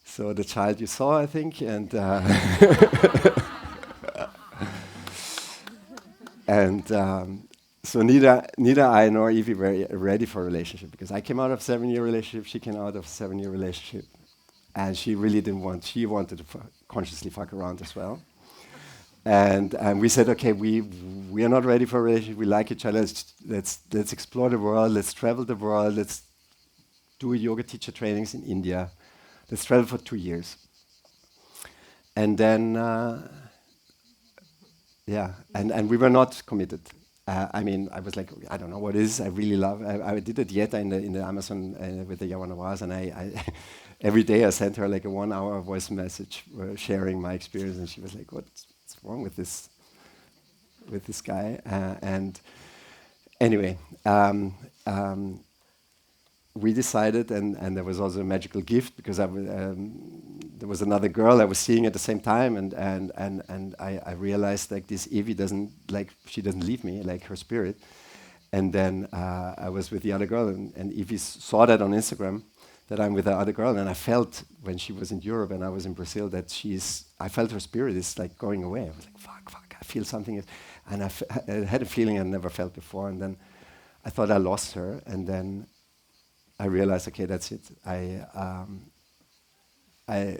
B: So the child you saw, I think, and and so neither I nor Evie were ready for a relationship, because I came out of a 7-year relationship, she came out of a 7-year relationship, and she really didn't want. She wanted to consciously fuck around as well. And we said, okay, we are not ready for a relationship. We like each other. Let's explore the world. Let's travel the world. Let's do yoga teacher trainings in India. Let's travel for 2 years. And then, and we were not committed. I mean, I was like, I don't know what it is. I really love. I did it yet in the Amazon with the Yawanawaz, and I every day I sent her like a 1-hour voice message sharing my experience, and she was like, what's wrong with this guy? And anyway, we decided, and there was also a magical gift, because there was another girl I was seeing at the same time, and I realized like this Evie doesn't leave me, like her spirit. And then I was with the other girl, and Evie saw that on Instagram, that I'm with the other girl, and I felt when she was in Europe and I was in Brazil that I felt her spirit is like going away. I was like, fuck, I feel something, and I had a feeling I never felt before, and then I thought I lost her, and then I realized, okay, that's it. I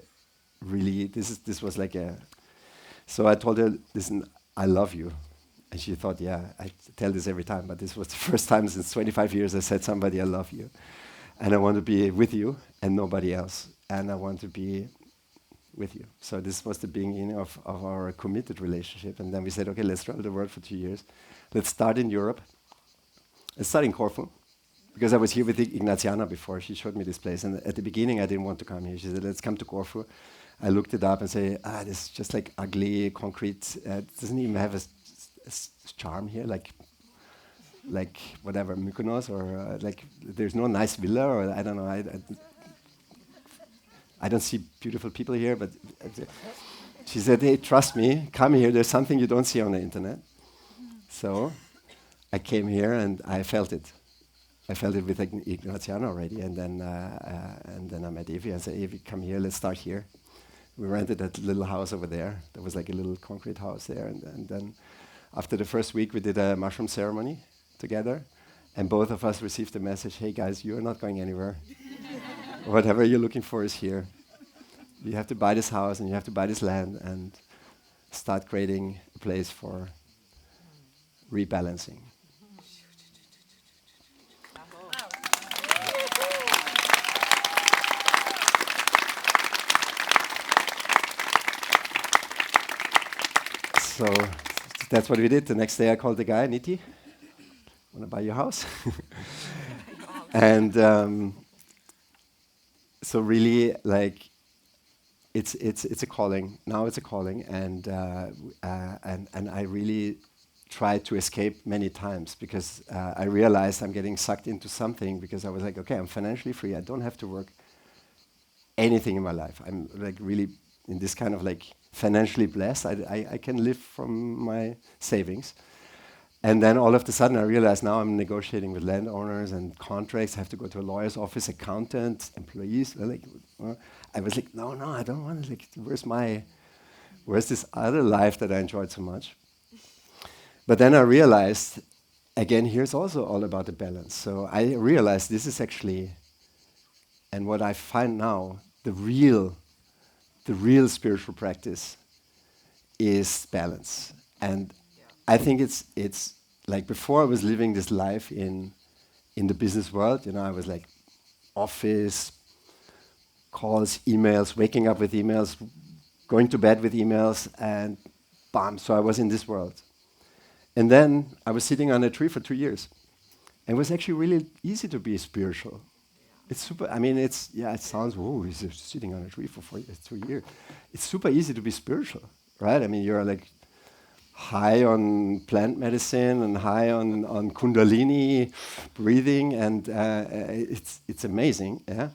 B: really, this was like so I told her, listen, I love you. And she thought, yeah, I tell this every time, but this was the first time since 25 years I said somebody, I love you. And I want to be with you and nobody else. And I want to be with you. So this was the beginning of our committed relationship. And then we said, okay, let's travel the world for 2 years. Let's start in Europe. Let's start in Corfu. Because I was here with Ignatiana before. She showed me this place. And at the beginning, I didn't want to come here. She said, let's come to Corfu. I looked it up and say, this is just like ugly concrete. It doesn't even have a charm here, like whatever, Mykonos, or like there's no nice villa, or I don't know. I don't see beautiful people here, but she said, hey, trust me, come here. There's something you don't see on the internet. So I came here and I felt it. I felt it with Ignatiana already, and then I met Evie. I said, Evie, come here, let's start here. We rented that little house over there. There was like a little concrete house there, and then after the first week, we did a mushroom ceremony together, and both of us received the message, hey guys, you're not going anywhere. Whatever you're looking for is here. You have to buy this house and you have to buy this land and start creating a place for rebalancing. So that's what we did. The next day I called the guy, Niti, want to buy your house? And so really, like, it's a calling. Now it's a calling, and I really tried to escape many times, because I realized I'm getting sucked into something, because I was like, okay, I'm financially free. I don't have to work anything in my life. I'm like really in this kind of like financially blessed. I can live from my savings. And then all of a sudden I realized now I'm negotiating with landowners and contracts. I have to go to a lawyer's office, accountant, employees. I was like, no, I don't want to. Like, where's this other life that I enjoyed so much? But then I realized, again, here's also all about the balance. So I realized this is actually, and what I find now, the real spiritual practice is balance. And I think it's like before I was living this life in the business world, I was like office, calls, emails, waking up with emails, going to bed with emails, and bam, so I was in this world. And then I was sitting on a tree for 2 years. And it was actually really easy to be spiritual. It's super, I mean, it sounds, whoa, he's sitting on a tree for 2 years. It's super easy to be spiritual, right? I mean, you're like high on plant medicine and high on Kundalini breathing, and it's amazing, yeah?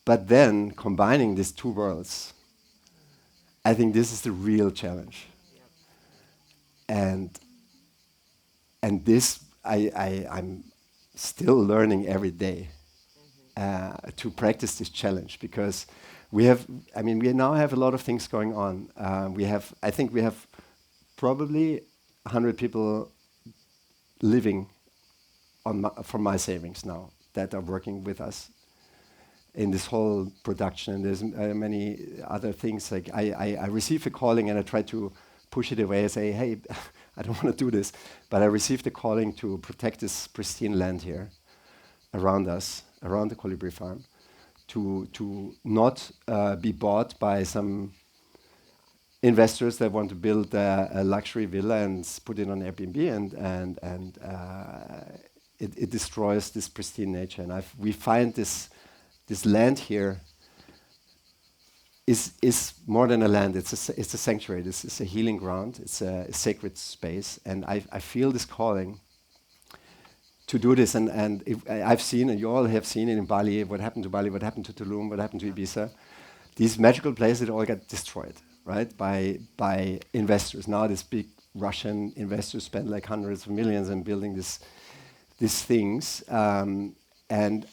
B: But then combining these two worlds, I think this is the real challenge. And and this I'm still learning every day to practice this challenge, because we now have a lot of things going on. I think we have probably 100 people living from my savings now that are working with us in this whole production. And there's many other things. Like I receive a calling and I try to push it away and say, hey, I don't want to do this. But I received a calling to protect this pristine land here around us, around the Colibri Farm, to not be bought by some investors that want to build a luxury villa and put it on Airbnb, and it destroys this pristine nature. And we find this land here is more than a land. It's a sanctuary. This is a healing ground. It's a sacred space, and I feel this calling to do this. And I've seen, and you all have seen it in Bali. What happened to Bali? What happened to Tulum? What happened to Ibiza? These magical places all got destroyed, right, by investors. Now these big Russian investors spend like hundreds of millions in building these things, and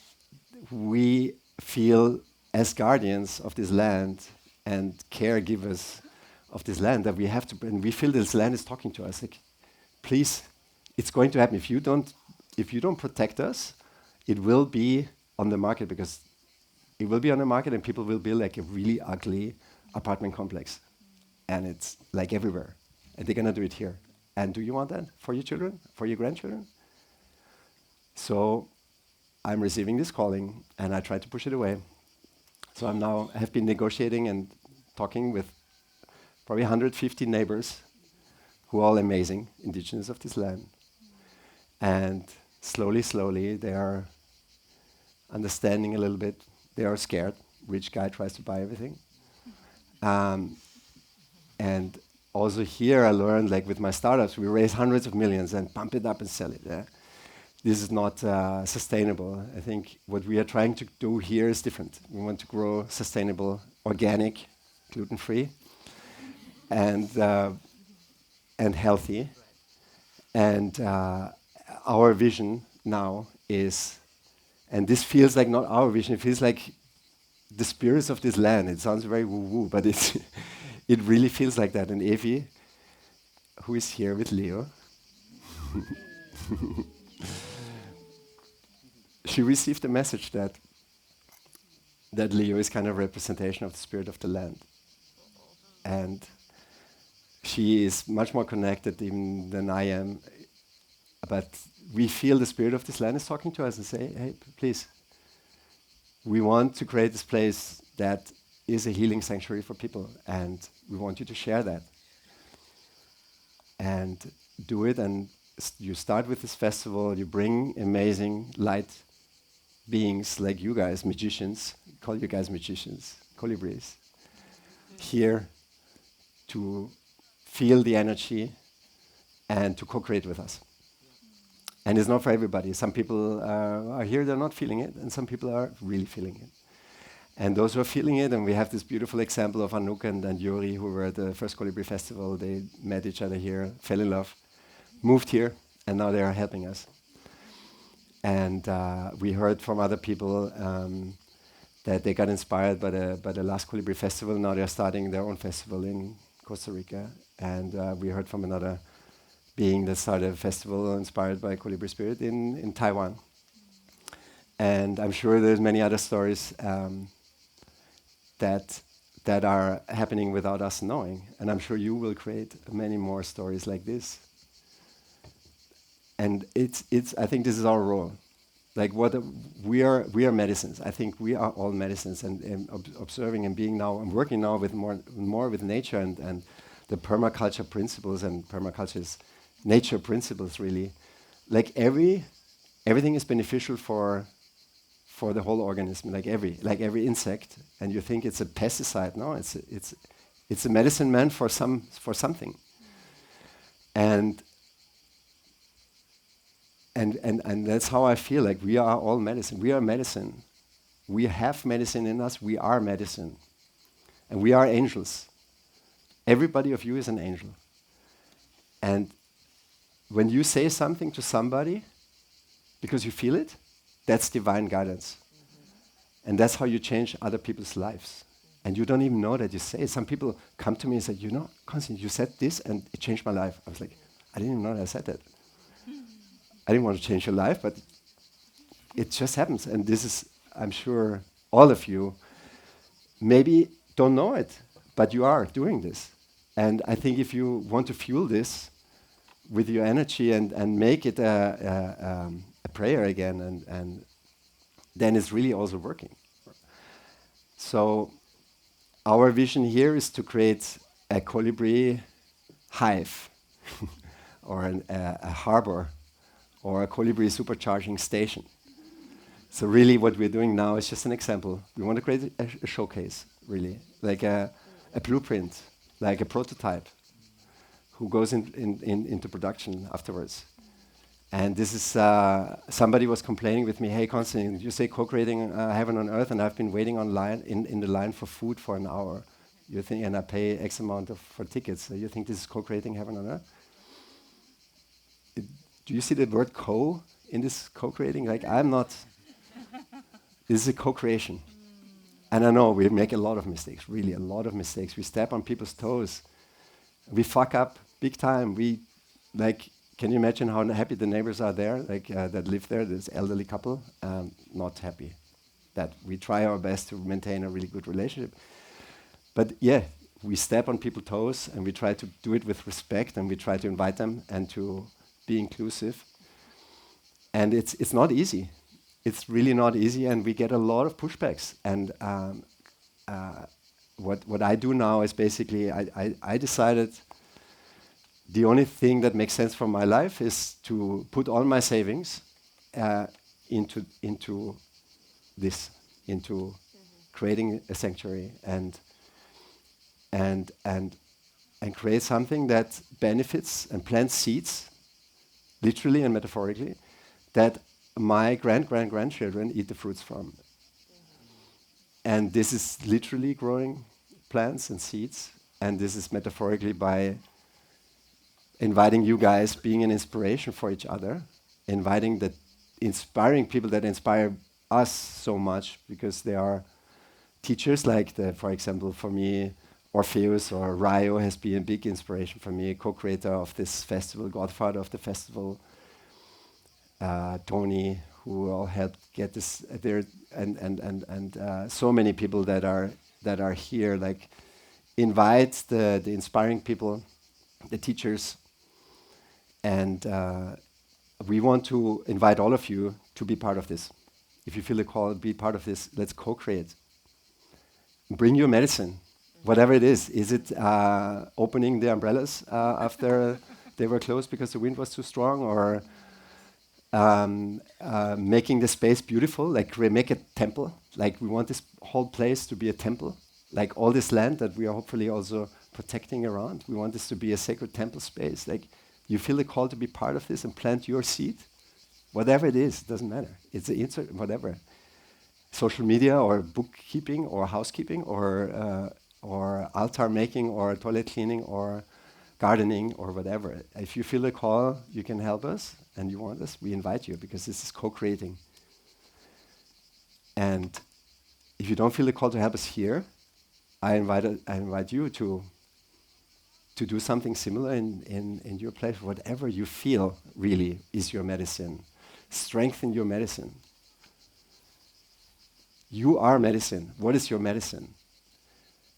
B: we feel as guardians of this land and caregivers of this land that we have to, and we feel this land is talking to us like, please, it's going to happen. If you don't protect us, it will be on the market, because it will be on the market and people will build like a really ugly apartment complex, and it's like everywhere, and they're gonna do it here. And do you want that for your children, for your grandchildren? So I'm receiving this calling and I try to push it away. So I have been negotiating and talking with probably 150 neighbors who are all amazing, indigenous of this land. And slowly, they are understanding a little bit. They are scared. Rich guy tries to buy everything. And also here I learned, like with my startups, we raise hundreds of millions and pump it up and sell it. Yeah? This is not sustainable. I think what we are trying to do here is different. We want to grow sustainable, organic, gluten-free, and healthy. And our vision now is, and this feels like not our vision, it feels like the spirits of this land. It sounds very woo-woo, but it really feels like that. And Evie, who is here with Leo, she received a message that Leo is kind of a representation of the spirit of the land. And she is much more connected even than I am. But we feel the spirit of this land is talking to us and say, hey, please, we want to create this place that is a healing sanctuary for people, and we want you to share that. And do it, and you start with this festival, you bring amazing light beings like you guys, magicians, call you guys magicians, colibris, here to feel the energy and to co-create with us. And it's not for everybody. Some people are here, they're not feeling it, and some people are really feeling it. And those who are feeling it, and we have this beautiful example of Anouk and Yuri, who were at the first Colibri Festival. They met each other here, fell in love, moved here, and now they are helping us. And we heard from other people that they got inspired by the last Colibri Festival. Now they're starting their own festival in Costa Rica. And we heard from another being that started a festival inspired by Colibri Spirit in Taiwan. And I'm sure there's many other stories that are happening without us knowing. And I'm sure you will create many more stories like this. And I think this is our role. Like we are medicines. I think we are all medicines. And observing and being now, I'm working now with more with nature and the permaculture principles, and permaculture is nature principles really. Like everything is beneficial for the whole organism, like every insect. And you think it's a pesticide? No, it's a medicine man for something. And that's how I feel. Like we are all medicine. We are medicine. We have medicine in us. We are medicine, and we are angels. Everybody of you is an angel, and when you say something to somebody because you feel it, that's divine guidance. And that's how you change other people's lives. And you don't even know that you say it. Some people come to me and say, you know, Constantin, you said this and it changed my life. I was like, I didn't even know that I said that. I didn't want to change your life, but it just happens. And this is, I'm sure, all of you maybe don't know it, but you are doing this. And I think if you want to fuel this with your energy and make it a prayer again, and then it's really also working. So our vision here is to create a colibri hive or a harbor or a colibri supercharging station. So really what we're doing now is just an example. We want to create a showcase, really, like a blueprint, like a prototype who goes into production afterwards. And this is, somebody was complaining with me, hey, Constantin, you say co-creating heaven on earth, and I've been waiting in the line for food for an hour. You think, and I pay X amount for tickets. So you think this is co-creating heaven on earth? Do you see the word co in this co-creating? Like, I'm not. This is a co-creation. And I know we make a lot of mistakes, really a lot of mistakes. We step on people's toes. We fuck up big time. Can you imagine how happy the neighbors are there, that live there, this elderly couple? Not happy. That we try our best to maintain a really good relationship. But yeah, we step on people's toes and we try to do it with respect, and we try to invite them and to be inclusive. And it's not easy. It's really not easy, and we get a lot of pushbacks. And what I do now is basically I decided the only thing that makes sense for my life is to put all my savings into this, into creating a sanctuary and create something that benefits and plants seeds, literally and metaphorically, that my grandchildren eat the fruits from. And this is literally growing plants and seeds, and this is metaphorically by inviting you guys, being an inspiration for each other, inspiring people that inspire us so much, because they are teachers like, for example, for me, Orpheus or Rio has been a big inspiration for me, co-creator of this festival, godfather of the festival, Tony, who all helped get this there, and so many people that are here. Like, invite the inspiring people, the teachers, and we want to invite all of you to be part of this. If you feel the call, be part of this. Let's co-create. Bring your medicine, whatever it is. Is it opening the umbrellas after they were closed because the wind was too strong, or making the space beautiful, like make a temple. Like, we want this whole place to be a temple, like all this land that we are hopefully also protecting around. We want this to be a sacred temple space. Like, you feel the call to be part of this and plant your seed, whatever it is, doesn't matter. It's whatever, social media or bookkeeping or housekeeping or altar making or toilet cleaning or gardening or whatever. If you feel the call, you can help us, and you want us, we invite you, because this is co-creating. And if you don't feel the call to help us here, I invite you to do something similar in your place. Whatever you feel really is your medicine. Strengthen your medicine. You are medicine. What is your medicine?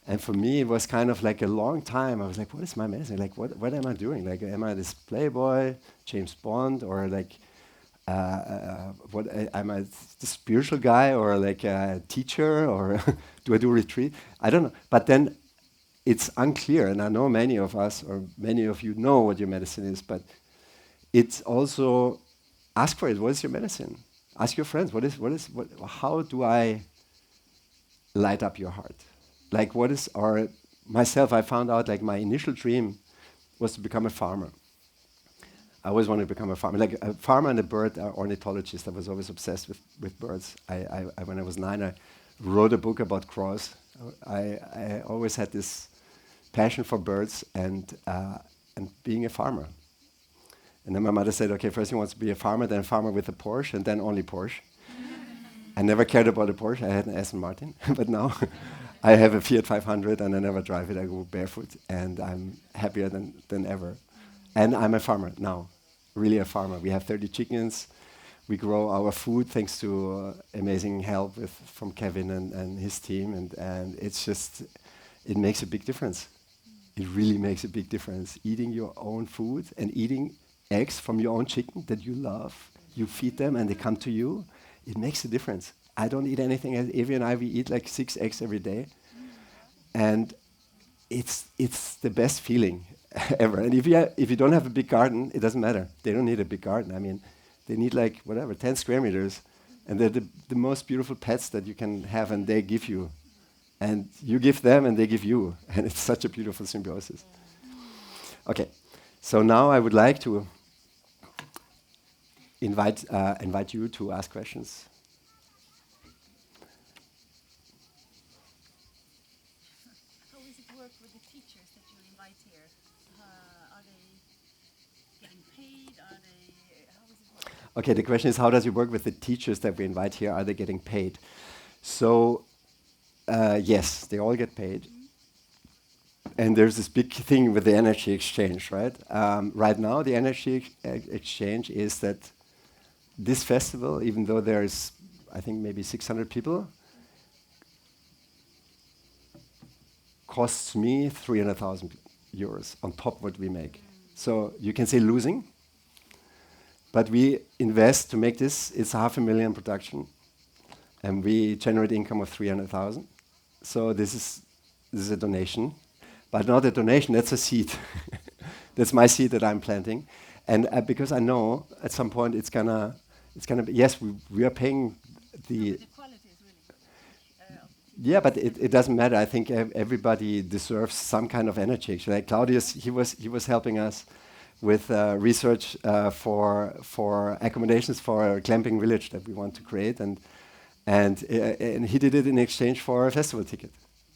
B: And for me, it was kind of like a long time. I was like, what is my medicine? Like, what am I doing? Like, am I this playboy, James Bond, or like, am I the spiritual guy, or like a teacher, or do I do retreat? I don't know. But then it's unclear, and I know many of us, or many of you know what your medicine is, but it's also, ask for it. What is your medicine? Ask your friends, how do I light up your heart? Like, myself, I found out, like, my initial dream was to become a farmer. I always wanted to become a farmer, like a farmer and a bird ornithologist. I was always obsessed with birds. When I was 9, I wrote a book about crows. I always had this passion for birds and being a farmer. And then my mother said, okay, first he wants to be a farmer, then a farmer with a Porsche, and then only Porsche. I never cared about a Porsche. I had an Aston Martin, but now I have a Fiat 500 and I never drive it. I go barefoot and I'm happier than ever. And I'm a farmer now, really a farmer. We have 30 chickens. We grow our food thanks to amazing help from Kevin and his team. And it's just, it makes a big difference. It really makes a big difference. Eating your own food and eating eggs from your own chicken that you love. You feed them and they come to you. It makes a difference. I don't eat anything. Evie and I, we eat like 6 eggs every day. And it's the best feeling ever. And if you don't have a big garden, it doesn't matter. They don't need a big garden. I mean, they need like, whatever, 10 square meters. And they're the most beautiful pets that you can have, and they give you. And you give them, and they give you. And it's such a beautiful symbiosis. Okay, so now I would like to invite you to ask questions.
D: How does it work with the teachers that you invite here? Are they getting paid? How does it work?
B: Okay, the question is, how does it work with the teachers that we invite here? Are they getting paid? So, yes, they all get paid. And there's this big thing with the energy exchange, right? Right now, the energy exchange is that this festival, even though there's, I think, maybe 600 people, costs me 300,000 euros on top of what we make. So you can say losing, but we invest to make this. It's 500,000 production, and we generate income of 300,000. So this is a donation, but not a donation. That's a seed. That's my seed that I'm planting, and because I know at some point it's gonna be, yes, we are paying the.
D: The quality is really good.
B: Yeah, but it doesn't matter. I think everybody deserves some kind of energy. Actually, like Claudius, he was helping us with research for accommodations for a glamping village that we want to create, and he did it in exchange for a festival ticket.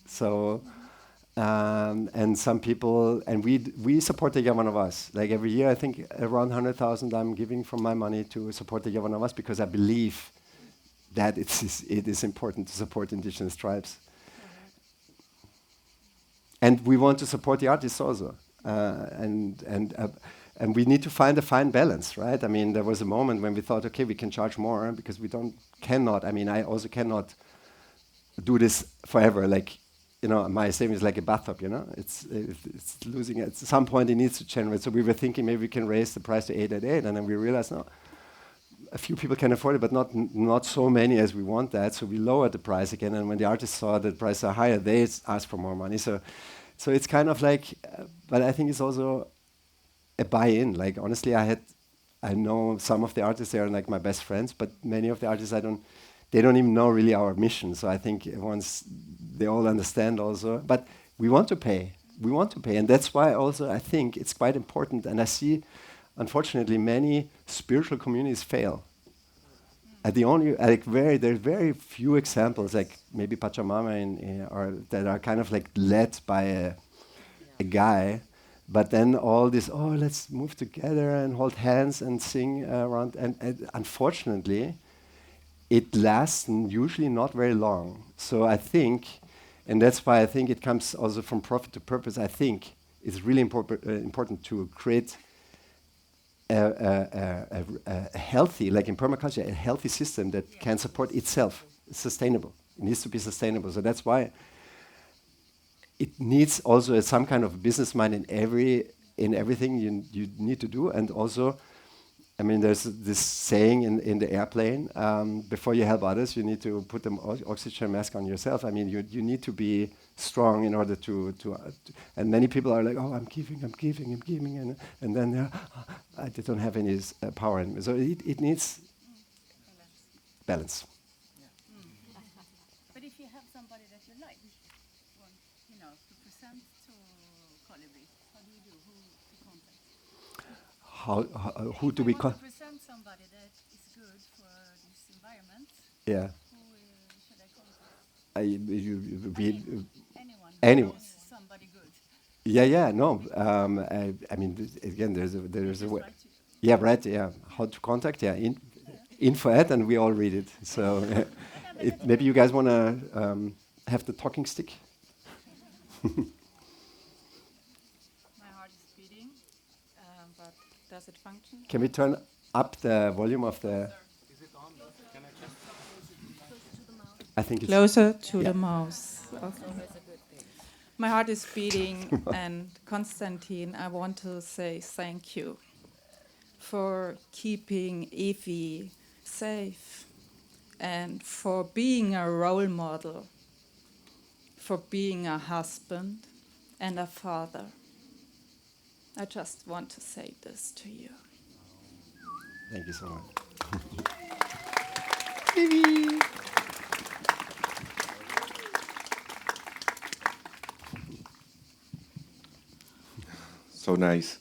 B: So. And some people, and we support the Yavanovas. Like every year, I think around 100,000 I'm giving from my money to support the Yavanovas because I believe that it is important to support indigenous tribes. And we want to support the artists also. And we need to find a fine balance, right? I mean, there was a moment when we thought, okay, we can charge more because cannot. I mean, I also cannot do this forever. Like, you know, my savings is like a bathtub, you know? It's losing. At some point, it needs to generate. So we were thinking maybe we can raise the price to 888, and then we realized, no, a few people can afford it, but not so many as we want that. So we lowered the price again, and when the artists saw that the prices are higher, they asked for more money. So it's kind of like, but I think it's also a buy-in. Like, honestly, I know some of the artists, they are like my best friends, but many of the artists they don't even know really our mission. So I think once they all understand also, but we want to pay, and that's why also I think it's quite important. And I see, unfortunately, many spiritual communities fail. There's very few examples, like maybe Pachamama or that are kind of like led by a guy, but then all this, let's move together and hold hands and sing around, and unfortunately, it lasts usually not very long. So I think, and that's why I think it comes also from profit to purpose. I think it's really important to create a healthy, like in permaculture, a healthy system that can support itself. It's sustainable. It needs to be sustainable. So that's why it needs also some kind of business mind in everything you need to do, and also. I mean, there's this saying in the airplane, before you help others, you need to put the oxygen mask on yourself. I mean, you need to be strong in order to and many people are like, I'm giving, and then they don't have any power in me. So it needs balance.
D: But if you have somebody that you like, want, to present to Colibri, how do you do? Who to contact?
B: Who do we
D: want
B: call?
D: to present somebody that is good for this environment.
B: Yeah.
D: Who should I contact? Anyone.
B: Anyone.
D: Knows somebody good.
B: Yeah, no. I mean, again, there's a way.
D: Right
B: Yeah, right. Yeah, how to contact? Yeah, info at, and we all read it. So maybe you guys want to have the talking stick.
D: My heart is beating, but does it function?
B: Can we turn up the volume of the? I think it's
D: Closer to
B: yeah.
D: the mouse. Okay. My heart is beating, and Constantin, I want to say thank you for keeping Evie safe and for being a role model, for being a husband and a father. I just want to say this to you.
B: Thank you so much.
E: So nice.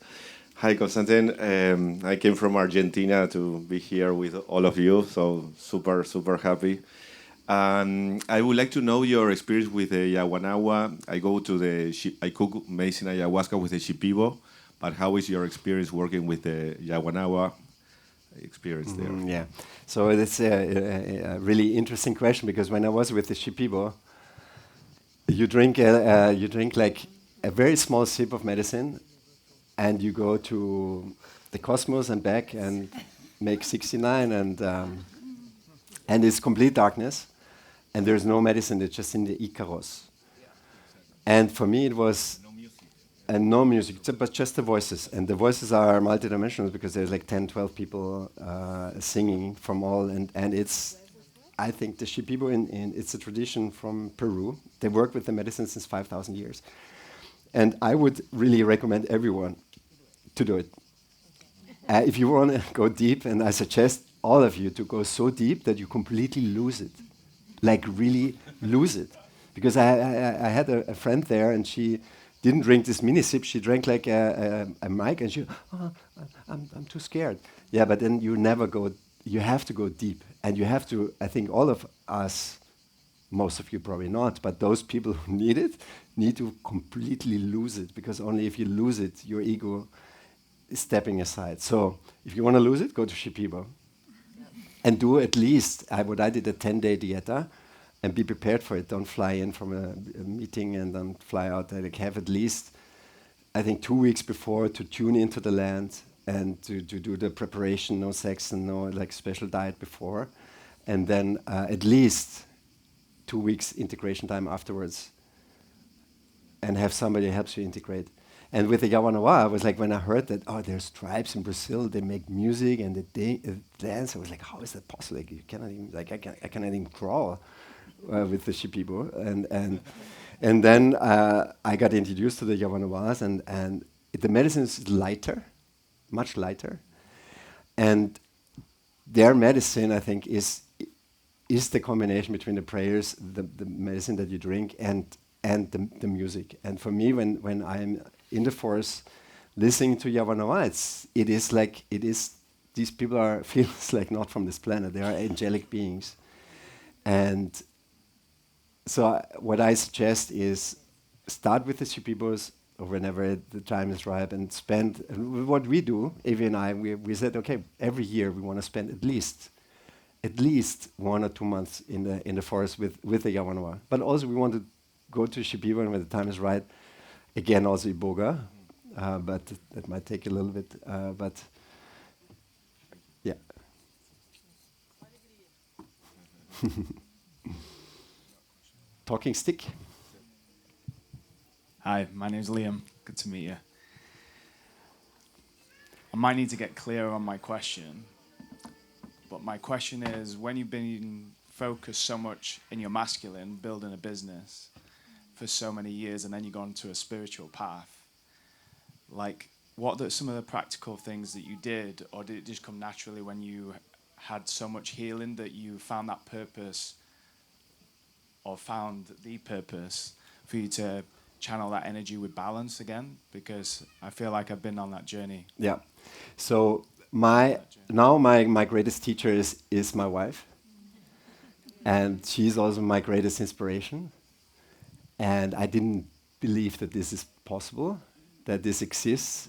E: Hi, Constantin. I came from Argentina to be here with all of you, so super, super happy. I would like to know your experience with the Yawanawa. I cook maize in ayahuasca with the Shipibo, but how is your experience working with the Yawanawa experience there?
B: Yeah. So that's a really interesting question because when I was with the Shipibo, you drink like a very small sip of medicine, and you go to the cosmos and back and make 69, and it's complete darkness, and there's no medicine. It's just in the Icaros. And for me, it was and no music, but just the voices. And the voices are multidimensional because there's like 10, 12 people singing from all, and it's, I think the Shipibo, it's a tradition from Peru. They work with the medicine since 5,000 years. And I would really recommend everyone to do it. If you want to go deep, and I suggest all of you to go so deep that you completely lose it. Like really lose it. Because I had a friend there, and she didn't drink this mini sip. She drank like a mic, and she, I'm too scared. Yeah, but then you never go. You have to go deep, and you have to. I think all of us, most of you probably not, but those people who need it need to completely lose it, because only if you lose it, your ego is stepping aside. So if you want to lose it, go to Shipibo, and do at least what I did, a 10-day dieta. And be prepared for it. Don't fly in from a meeting and then fly out. Like have at least, I think, 2 weeks before to tune into the land and to do the preparation. No sex and no like special diet before, and then at least 2 weeks integration time afterwards. And have somebody helps you integrate. And with the Yawanawa, I was like, when I heard that, there's tribes in Brazil, they make music and they dance. I was like, how is that possible? Like, you cannot even like I cannot even crawl. With the Shipibo, and then I got introduced to the Yawanawas, and the medicine is lighter, much lighter, and their medicine, I think, is the combination between the prayers, the medicine that you drink, and the music. And for me, when I'm in the forest listening to Yawanawa, it is these people feels like not from this planet. They are angelic beings, and so what I suggest is start with the Shipibos or whenever the time is ripe, and spend. And what we do, Avi and I, we said, okay, every year we want to spend at least 1 or 2 months in the forest with the Yawanawa. But also we want to go to Shipibo, and when the time is right, again also Iboga, but that might take a little bit. But yeah. Talking stick.
F: Hi, my name's Liam. Good to meet you. I might need to get clearer on my question, but my question is, when you've been focused so much in your masculine, building a business for so many years, and then you go onto a spiritual path, like, what are some of the practical things that you did, or did it just come naturally when you had so much healing that you found that purpose, or found the purpose for you to channel that energy with balance again? Because I feel like I've been on that journey.
B: Yeah. So my greatest teacher is my wife, and she's also my greatest inspiration. And I didn't believe that this is possible, that this exists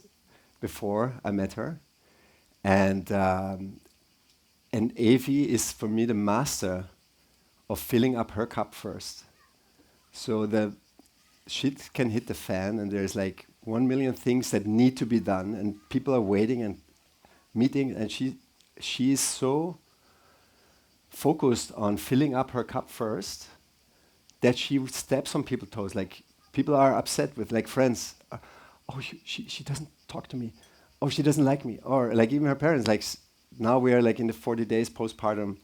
B: before I met her. And Avi is for me the master of filling up her cup first. So the shit can hit the fan, and there's like 1 million things that need to be done, and people are waiting and meeting, and she is so focused on filling up her cup first that she steps on people's toes. Like people are upset with like friends. Oh, she doesn't talk to me. Oh, she doesn't like me. Or like even her parents. Like now we are like in the 40 days postpartum,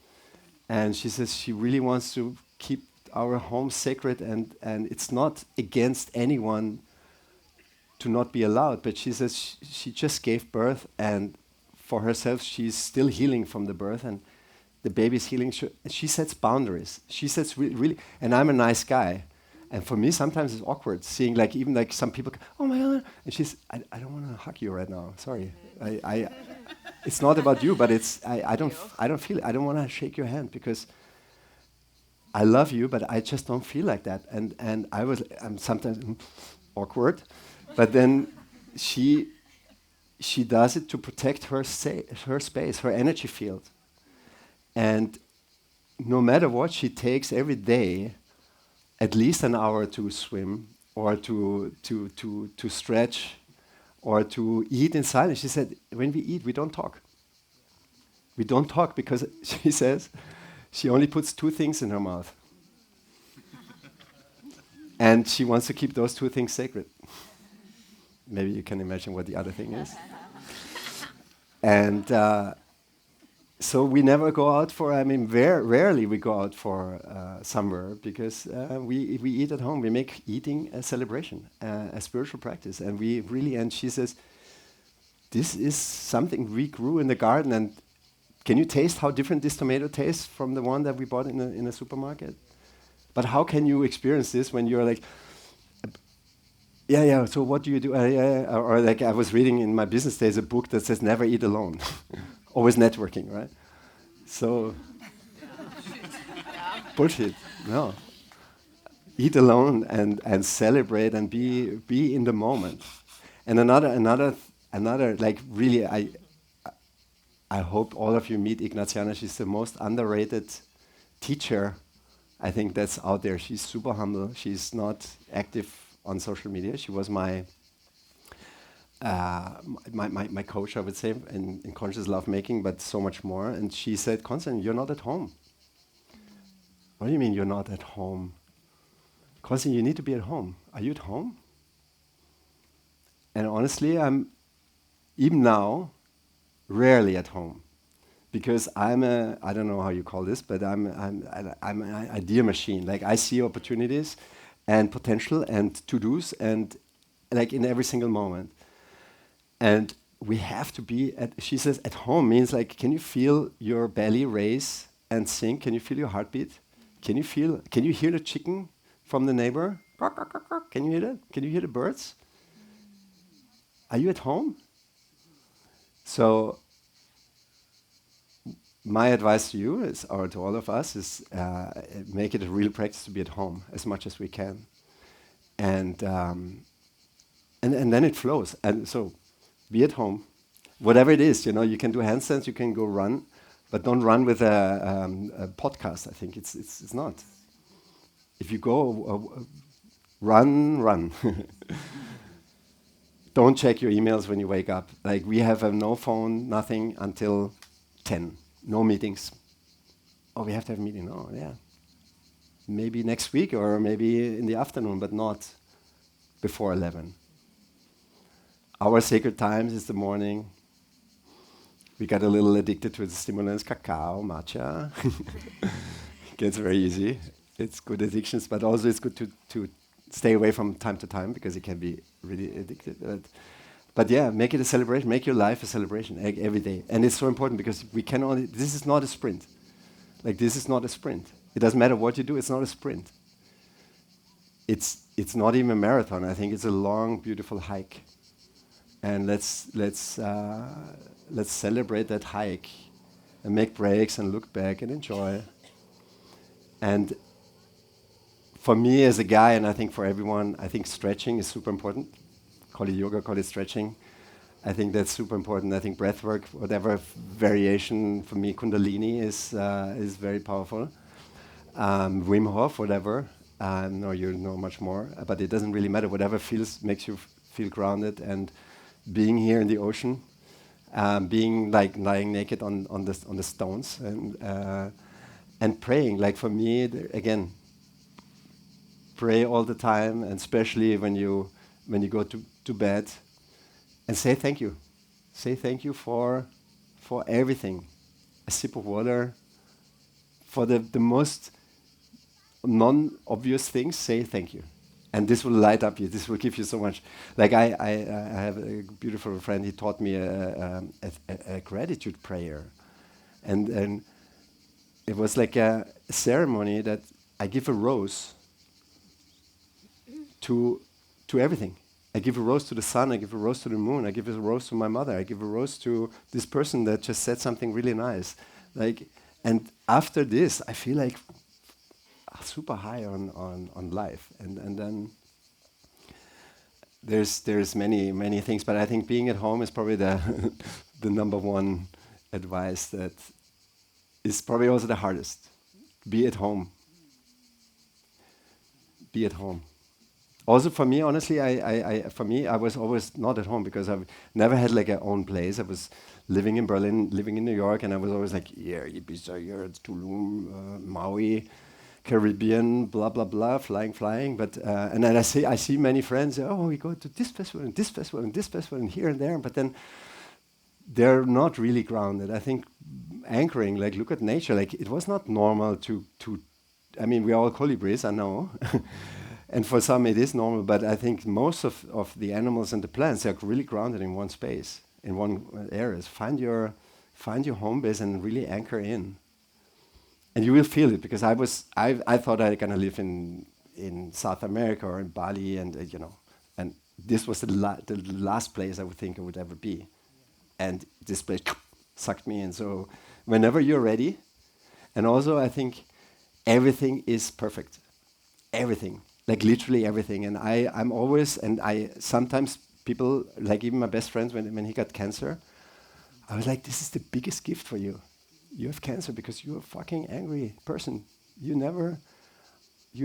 B: and she says she really wants to keep our home sacred, and it's not against anyone to not be allowed. But she says she just gave birth, and for herself she's still healing from the birth, and the baby's healing. She sets boundaries. She sets really, and I'm a nice guy. And for me, sometimes it's awkward seeing like even like some people, oh my God, and she's, I don't want to hug you right now. Sorry, it's not about you, but it's I don't feel it. I don't want to shake your hand because I love you, but I just don't feel like that. And I'm sometimes awkward, but then she does it to protect her space, her energy field, and no matter what, she takes every day at least an hour to swim or to stretch or to eat in silence. She said, when we eat, we don't talk. We don't talk because she says she only puts 2 things in her mouth. And she wants to keep those 2 things sacred. Maybe you can imagine what the other thing is. And so we never go out for, rarely we go out for somewhere because we eat at home. We make eating a celebration, a spiritual practice. And we really, and she says, this is something we grew in the garden. And can you taste how different this tomato tastes from the one that we bought in a supermarket? But how can you experience this when you're like, yeah, so what do you do? Or like I was reading in my business days a book that says never eat alone. Always networking, right? So, bullshit, no. Eat alone and celebrate and be in the moment. And another, like really, I hope all of you meet Ignaziana. She's the most underrated teacher, I think, that's out there. She's super humble. She's not active on social media. She was my coach, I would say, in conscious love making, but so much more. And she said, Constantin, you're not at home. What do you mean you're not at home? Constantin, you need to be at home. Are you at home? And honestly, I'm, even now, rarely at home. Because I don't know how you call this, but I'm an idea machine. Like I see opportunities and potential and to-dos and like in every single moment. And we have to be she says at home means like, can you feel your belly raise and sink? Can you feel your heartbeat? Can you hear the chicken from the neighbor? Can you hear that? Can you hear the birds? Are you at home? So my advice to you is, or to all of us, is make it a real practice to be at home as much as we can. And then it flows. And so be at home, whatever it is. You can do handstands, you can go run, but don't run with a podcast. I think it's not. If you go run. Don't check your emails when you wake up. Like we have no phone, nothing until 10. No meetings. Oh, we have to have a meeting. Oh, yeah. Maybe next week or maybe in the afternoon, but not before 11. Our sacred times is the morning. We got a little addicted to the stimulants, cacao, matcha. Gets very easy. It's good addictions, but also it's good to stay away from time to time because it can be really addictive. But yeah, make it a celebration. Make your life a celebration every day. And it's so important because this is not a sprint. Like this is not a sprint. It doesn't matter what you do, it's not a sprint. It's not even a marathon. I think it's a long, beautiful hike. And let's celebrate that hike and make breaks and look back and enjoy. And for me as a guy, and I think for everyone, I think stretching is super important. Call it yoga, call it stretching. I think that's super important. I think breathwork, whatever variation, for me, Kundalini is very powerful. Wim Hof, whatever. No, you know much more, but it doesn't really matter. Whatever makes you feel grounded, and being here in the ocean, being like lying naked on the stones, and praying. Like for me, again, pray all the time, and especially when you go to bed, and say thank you. Say thank you for everything. A sip of water. For the most non-obvious things, say thank you. And this will light up you. This will give you so much. Like I have a beautiful friend. He taught me a gratitude prayer, and it was like a ceremony that I give a rose to everything. I give a rose to the sun. I give a rose to the moon. I give a rose to my mother. I give a rose to this person that just said something really nice. Like, and after this, I feel like super high on life, and then there's many things, but I think being at home is probably the the number one advice that is probably also the hardest. Be at home. Be at home. Also for me, honestly, I was always not at home because I've never had like an own place. I was living in Berlin, living in New York, and I was always like, yeah, Ibiza, here, Tulum, Maui, Caribbean, blah blah blah, flying. But and then I see many friends. Oh, we go to this festival and this festival and this festival and here and there. But then they're not really grounded. I think anchoring, like look at nature. Like it was not normal to. I mean, we're all colibris, I know. And for some it is normal, but I think most of the animals and the plants are really grounded in one space, in one area. Find your home base and really anchor in. And you will feel it, because I thought I was gonna live in South America or in Bali, and and this was the last place I would think I would ever be, and this place sucked me in. So whenever you're ready, and also I think everything is perfect, everything, like literally everything. And I'm always, and I sometimes people, like even my best friends, when he got cancer, I was like, this is the biggest gift for you. You have cancer because you're a fucking angry person. You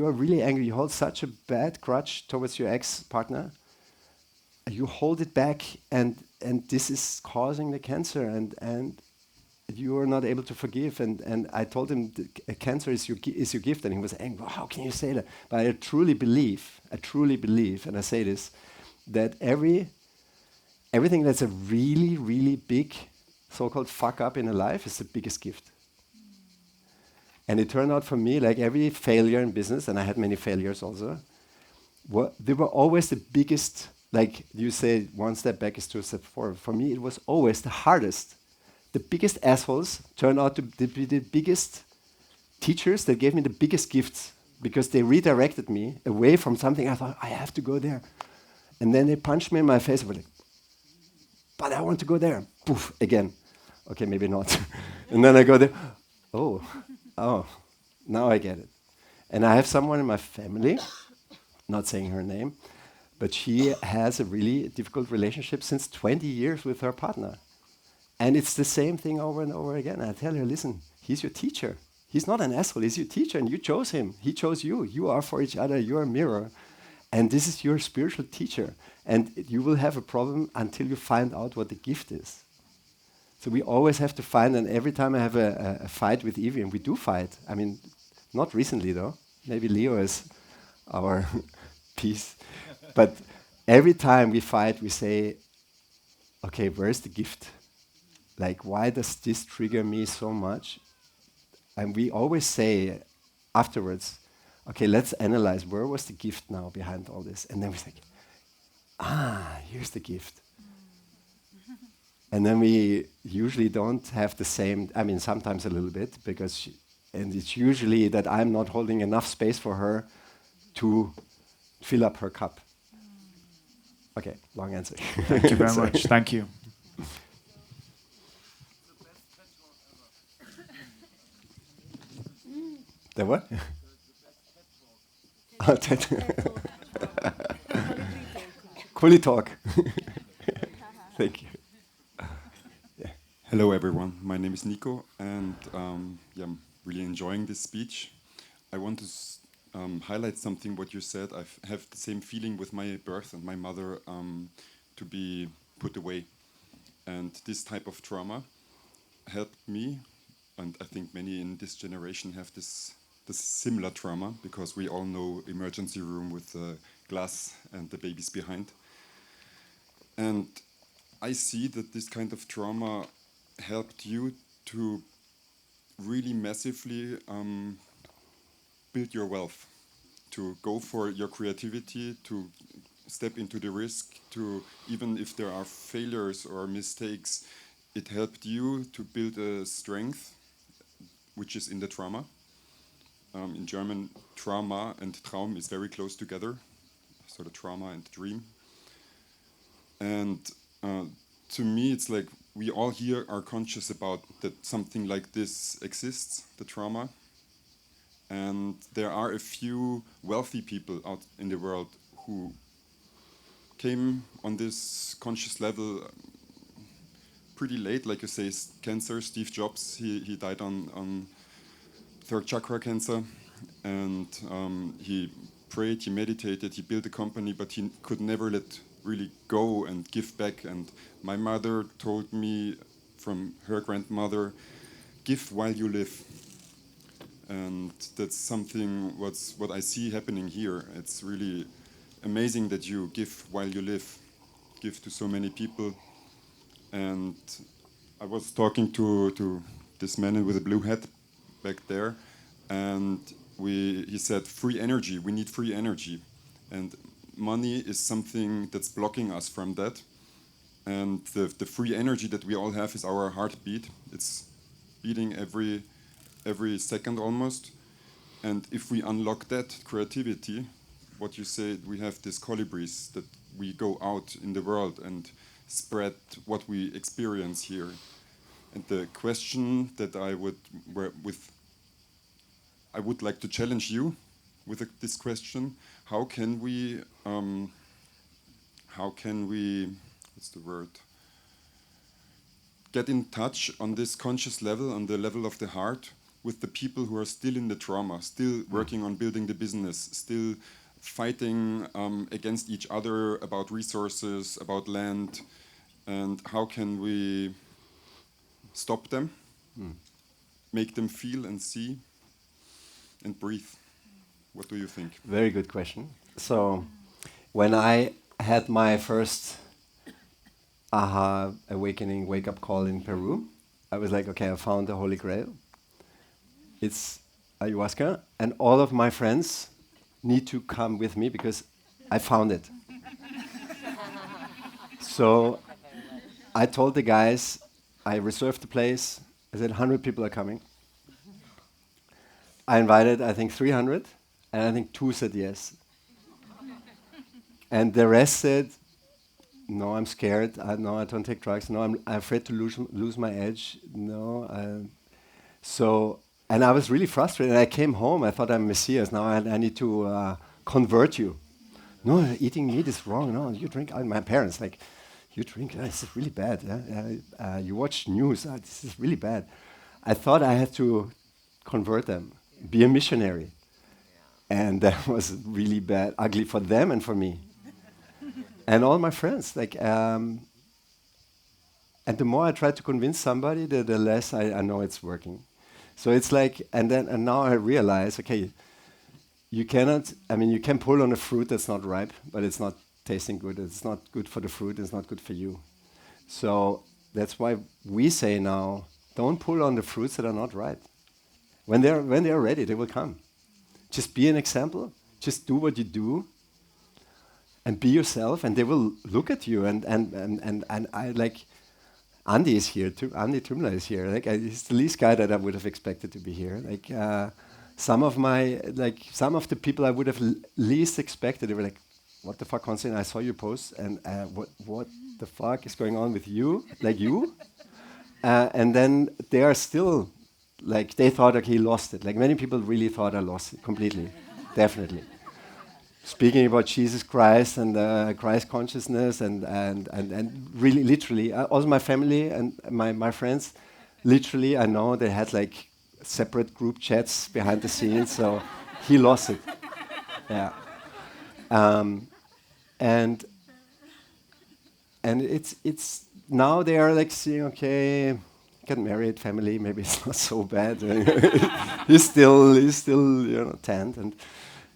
B: are really angry. You hold such a bad grudge towards your ex-partner. You hold it back, and this is causing the cancer, and you are not able to forgive. And I told him cancer is your gift, and he was angry. How can you say that? But I truly believe, and I say this, that everything that's a really, really big so-called fuck up in a life is the biggest gift. And it turned out for me, like every failure in business, and I had many failures also, they were always the biggest, like you say, one step back is two steps forward. For me, it was always the hardest. The biggest assholes turned out to be the biggest teachers that gave me the biggest gifts, because they redirected me away from something I thought, I have to go there. And then they punched me in my face. I was like, but I want to go there. Poof, again. Okay, maybe not. And then I go there. Oh, now I get it. And I have someone in my family, not saying her name, but she has a really difficult relationship since 20 years with her partner. And it's the same thing over and over again. I tell her, listen, he's your teacher. He's not an asshole, he's your teacher, and you chose him. He chose you. You are for each other, you're a mirror. And this is your spiritual teacher. And you will have a problem until you find out what the gift is. So we always have to find, and every time I have a fight with Evie, and we do fight, I mean, not recently though, maybe Leo is our piece, but every time we fight, we say, okay, where's the gift? Like, why does this trigger me so much? And we always say afterwards, okay, let's analyze, where was the gift now behind all this? And then we think, here's the gift. And then we usually don't have the same, I mean, sometimes a little bit, because and it's usually that I'm not holding enough space for her to fill up her cup. Okay, long answer.
F: Thank you very much. Thank you.
B: The what? Kuli talk. Thank you.
G: Hello, everyone. My name is Nico, and yeah, I'm really enjoying this speech. I want to highlight something what you said. I have the same feeling with my birth and my mother to be put away, and this type of trauma helped me, and I think many in this generation have this similar trauma because we all know emergency room with the glass and the babies behind, and I see that this kind of trauma helped you to really massively build your wealth, to go for your creativity, to step into the risk, to even if there are failures or mistakes, it helped you to build a strength which is in the trauma. In German, Trauma and Traum is very close together, so the trauma and dream. And to me, it's like we all here are conscious about that something like this exists, the trauma. And there are a few wealthy people out in the world who came on this conscious level pretty late, like you say, cancer. Steve Jobs, he died on third chakra cancer, and he prayed, he meditated, he built a company, but he could never let really go and give back. And my mother told me from her grandmother, give while you live. And that's something what I see happening here. It's really amazing that you give while you live, give to so many people. And I was talking to this man with a blue hat back there, and he said, free energy, we need free energy. And money is something that's blocking us from that. And the free energy that we all have is our heartbeat. It's beating every second almost. And if we unlock that creativity, what you said, we have these colibris that we go out in the world and spread what we experience here. And the question that I would like to challenge you with this question: how can we what's the word? Get in touch on this conscious level, on the level of the heart, with the people who are still in the trauma, still working on building the business, still fighting against each other about resources, about land, and how can we stop them, make them feel and see, and breathe? What do you think?
B: Very good question. So, when I had my first aha awakening, wake-up call in Peru, I was like, okay, I found the Holy Grail. It's ayahuasca, and all of my friends need to come with me because I found it. So I told the guys, I reserved the place, I said 100 people are coming. I invited, I think, 300, and I think 2 said yes. And the rest said, no, I'm scared. No, I don't take drugs. No, I'm afraid to lose my edge. No. And I was really frustrated. And I came home. I thought I'm Messias. Now I need to convert you. No, eating meat is wrong. No, you drink. My parents, like, you drink. This is really bad. You watch news. This is really bad. I thought I had to convert them, be a missionary. And that was really bad, ugly for them and for me. And all my friends, and the more I try to convince somebody, the less I know it's working. So it's like, and now I realize, okay, you can pull on a fruit that's not ripe, but it's not tasting good. It's not good for the fruit. It's not good for you. So that's why we say now, don't pull on the fruits that are not ripe. When they're ready, they will come. Just be an example. Just do what you do. And be yourself, and they will look at you. And I like, Andy is here too. Andy Trumler is here. He's the least guy that I would have expected to be here. Some of the people I would have least expected. They were like, "What the fuck, Constantin? I saw your post, and what the fuck is going on with you? Like you?" And then they are still like they thought, okay, he lost it. Like many people really thought I lost it completely, definitely. speaking about Jesus Christ and Christ consciousness and really literally also my family and my friends, literally I know they had like separate group chats behind the scenes, so he lost it. Yeah. And it's now they are like seeing, okay, get married, family, maybe it's not so bad. he's still tanned and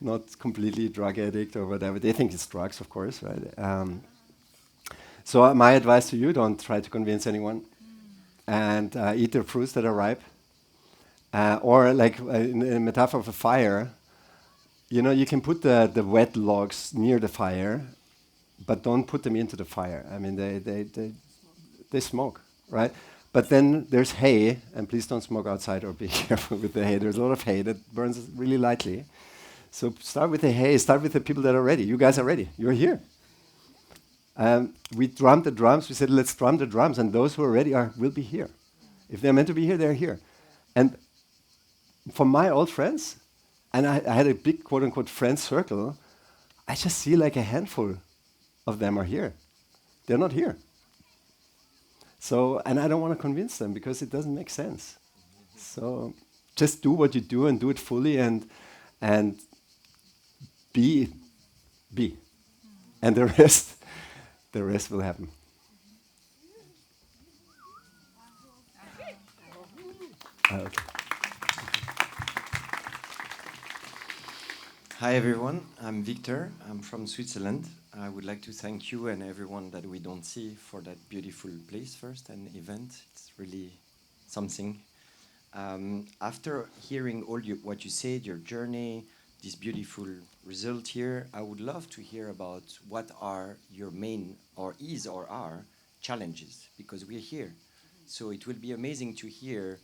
B: not completely drug addict or whatever. They think it's drugs, of course, right? So my advice to you: don't try to convince anyone, and eat the fruits that are ripe. Or like in a metaphor of a fire, you can put the wet logs near the fire, but don't put them into the fire. I mean, they smoke, right? But then there's hay, and please don't smoke outside or be careful with the hay. There's a lot of hay that burns really lightly. So start with the hay, start with the people that are ready. You guys are ready, you're here. We drummed the drums, we said, let's drum the drums, and those who are ready will be here. If they're meant to be here, they're here. And for my old friends, and I had a big quote-unquote friend circle, I just see like a handful of them are here. They're not here. So, and I don't want to convince them because it doesn't make sense. So just do what you do and do it fully and be. And the rest will happen. Okay.
H: Hi everyone, I'm Victor. I'm from Switzerland. I would like to thank you and everyone that we don't see for that beautiful place first and event. It's really something. After hearing all what you said, your journey, this beautiful result here, I would love to hear about what are your main or are challenges, because we're here. So it will be amazing to hear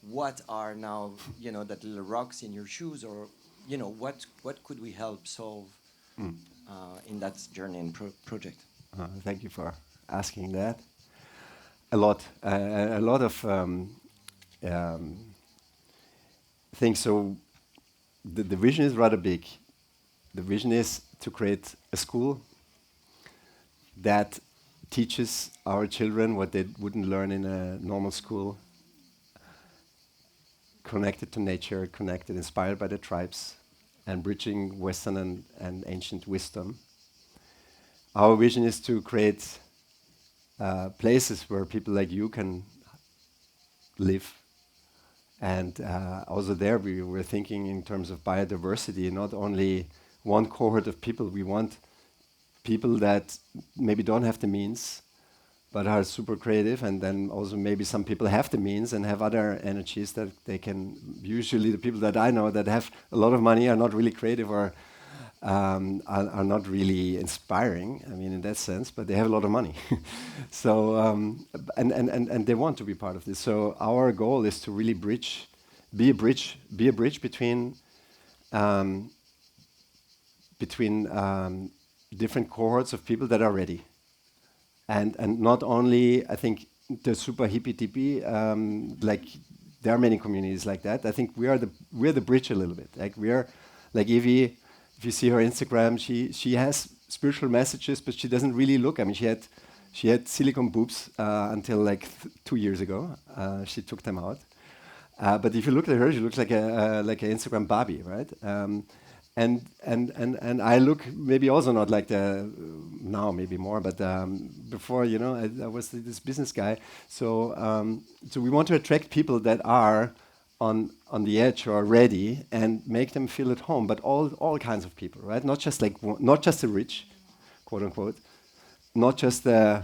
H: what are now, that little rocks in your shoes, or what could we help solve in that journey and project?
B: Thank you for asking that. A lot of things. So the vision is rather big. The vision is to create a school that teaches our children what they wouldn't learn in a normal school. Connected to nature, inspired by the tribes, and bridging Western and ancient wisdom. Our vision is to create places where people like you can live. And also there we were thinking in terms of biodiversity, not only one cohort of people. We want people that maybe don't have the means, but are super creative, and then also maybe some people have the means and have other energies that they can. Usually the people that I know that have a lot of money are not really creative or are not really inspiring, I mean, in that sense, but they have a lot of money. So, and they want to be part of this. So our goal is to really be a bridge between different cohorts of people that are ready. And not only, I think, the super hippie-dippy, like there are many communities like that. I think we're the bridge a little bit. Like we are, like Evie, if you see her Instagram, she has spiritual messages, but she doesn't really look. I mean, she had silicone boobs until like 2 years ago. She took them out. But if you look at her, she looks like an Instagram Barbie, right? And I look maybe also not like now maybe more, but before, I was this business guy. So we want to attract people that are on the edge or ready and make them feel at home, but all kinds of people, right? Not just the rich, quote unquote, not just the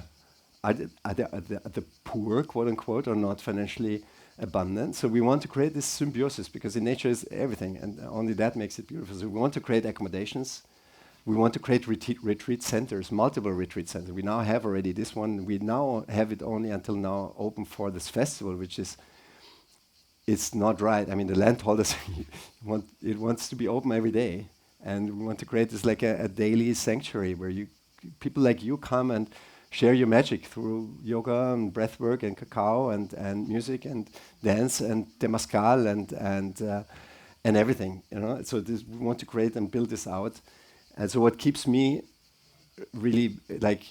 B: poor, quote unquote, or not financially abundant. So we want to create this symbiosis, because in nature is everything, and only that makes it beautiful. So we want to create accommodations. We want to create retreat centers, multiple retreat centers. We now have already this one. We now have it only until now open for this festival, which is, it's not right. I mean, the landholders it wants to be open every day, and we want to create this like a daily sanctuary where people like you come and share your magic through yoga and breathwork and cacao and music and dance and temazcal and everything. So we want to create and build this out, And so what keeps me really, like,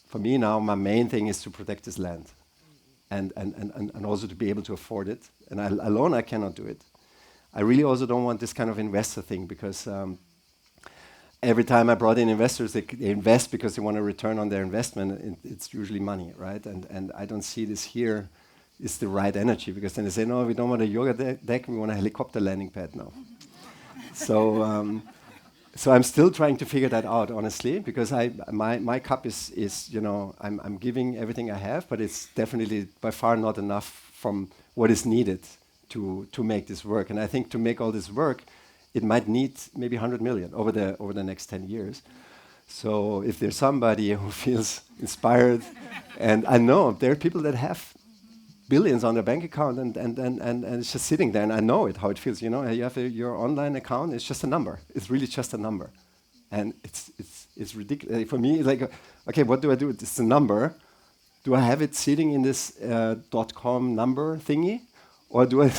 B: for me now, my main thing is to protect this land and also to be able to afford it. And alone, I cannot do it. I really also don't want this kind of investor thing, because every time I brought in investors, they invest because they want a return on their investment. It's usually money, right? And I don't see this here is the right energy, because then they say, no, we don't want a yoga deck, we want a helicopter landing pad now. So so I'm still trying to figure that out, honestly, because my cup is you know, I'm giving everything I have, but it's definitely by far not enough from what is needed to make this work. And I think to make all this work, it might need maybe 100 million over the next 10 years. So if there's somebody who feels inspired, and I know there are people that have billions on their bank account and it's just sitting there, and I know it, how it feels. You know, you have your online account, it's just a number. It's really just a number. And it's ridiculous. For me, it's like, okay, what do I do? It's a number. Do I have it sitting in this .com number thingy? Or do I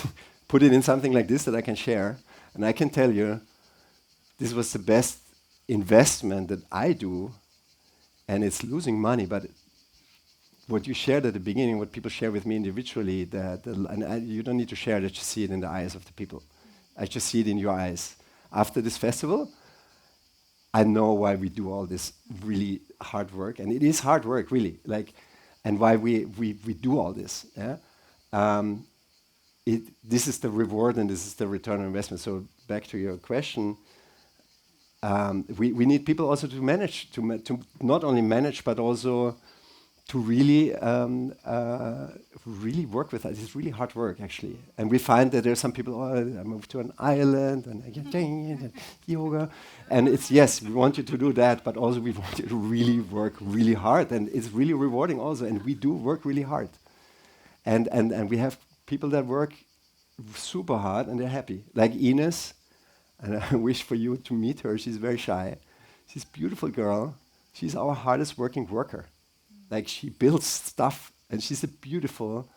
B: put it in something like this that I can share? And I can tell you, this was the best investment that I do, and it's losing money, but what you shared at the beginning, what people share with me individually, you don't need to share it, I just see it in the eyes of the people. I just see it in your eyes. After this festival, I know why we do all this really hard work, and it is hard work, really, like, and why we do all this. Yeah? This is the reward and this is the return on investment. So back to your question, we need people also to manage, to not only manage, but also to really really work with us. It's really hard work, actually. And we find that there are some people, oh, I moved to an island and I get yoga. And it's, yes, we want you to do that, but also we want you to really work really hard. And it's really rewarding also. And we do work really hard. And we have people that work super hard and they're happy. Like Ines, and I wish for you to meet her. She's very shy. She's a beautiful girl. She's our hardest working worker. Like, she builds stuff, and she's a beautiful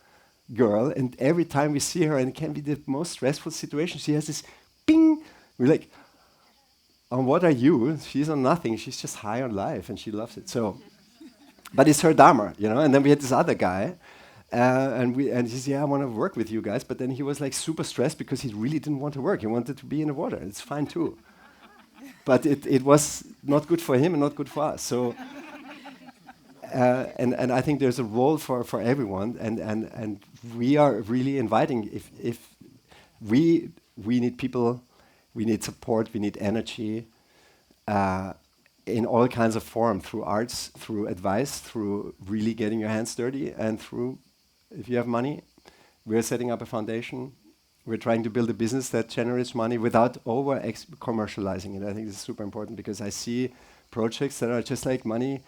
B: girl. And every time we see her, and it can be the most stressful situation, she has this ping. We're like, on what are you? She's on nothing. She's just high on life, and she loves it. So, but it's her dharma, you know. And then we had this other guy, and he said, yeah, I want to work with you guys. But then he was like super stressed because he really didn't want to work. He wanted to be in the water. It's fine too. But it was not good for him and not good for us. So. And I think there's a role for everyone, and we are really inviting. If we need people, we need support, we need energy, in all kinds of form, through arts, through advice, through really getting your hands dirty, and through, if you have money, we're setting up a foundation. We're trying to build a business that generates money without commercializing it. I think this is super important, because I see projects that are just like money.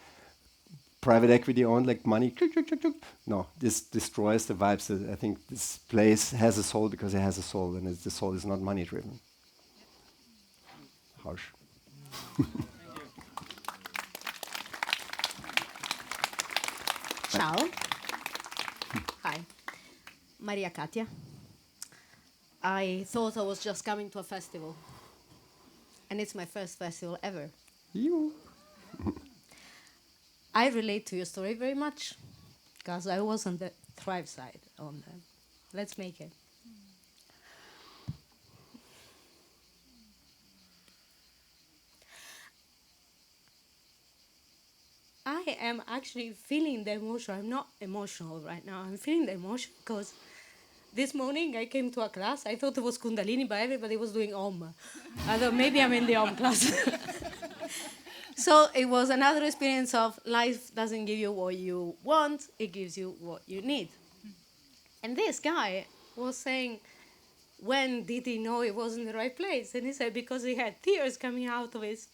B: Private equity owned, like money. No, this destroys the vibes. I think this place has a soul because it has a soul, and the soul is not money driven. Harsh.
I: Ciao. Hi. Maria Katia. I thought I was just coming to a festival, and it's my first festival ever.
B: You.
I: I relate to your story very much, because I was on the Thrive side, on the Let's Make It. I am actually feeling the emotion. I'm not emotional right now. I'm feeling the emotion because this morning I came to a class. I thought it was Kundalini, but everybody was doing Om. I thought maybe I'm in the Om class. So it was another experience of life doesn't give you what you want, it gives you what you need. And this guy was saying, when did he know he was in the right place? And he said, because he had tears coming out of his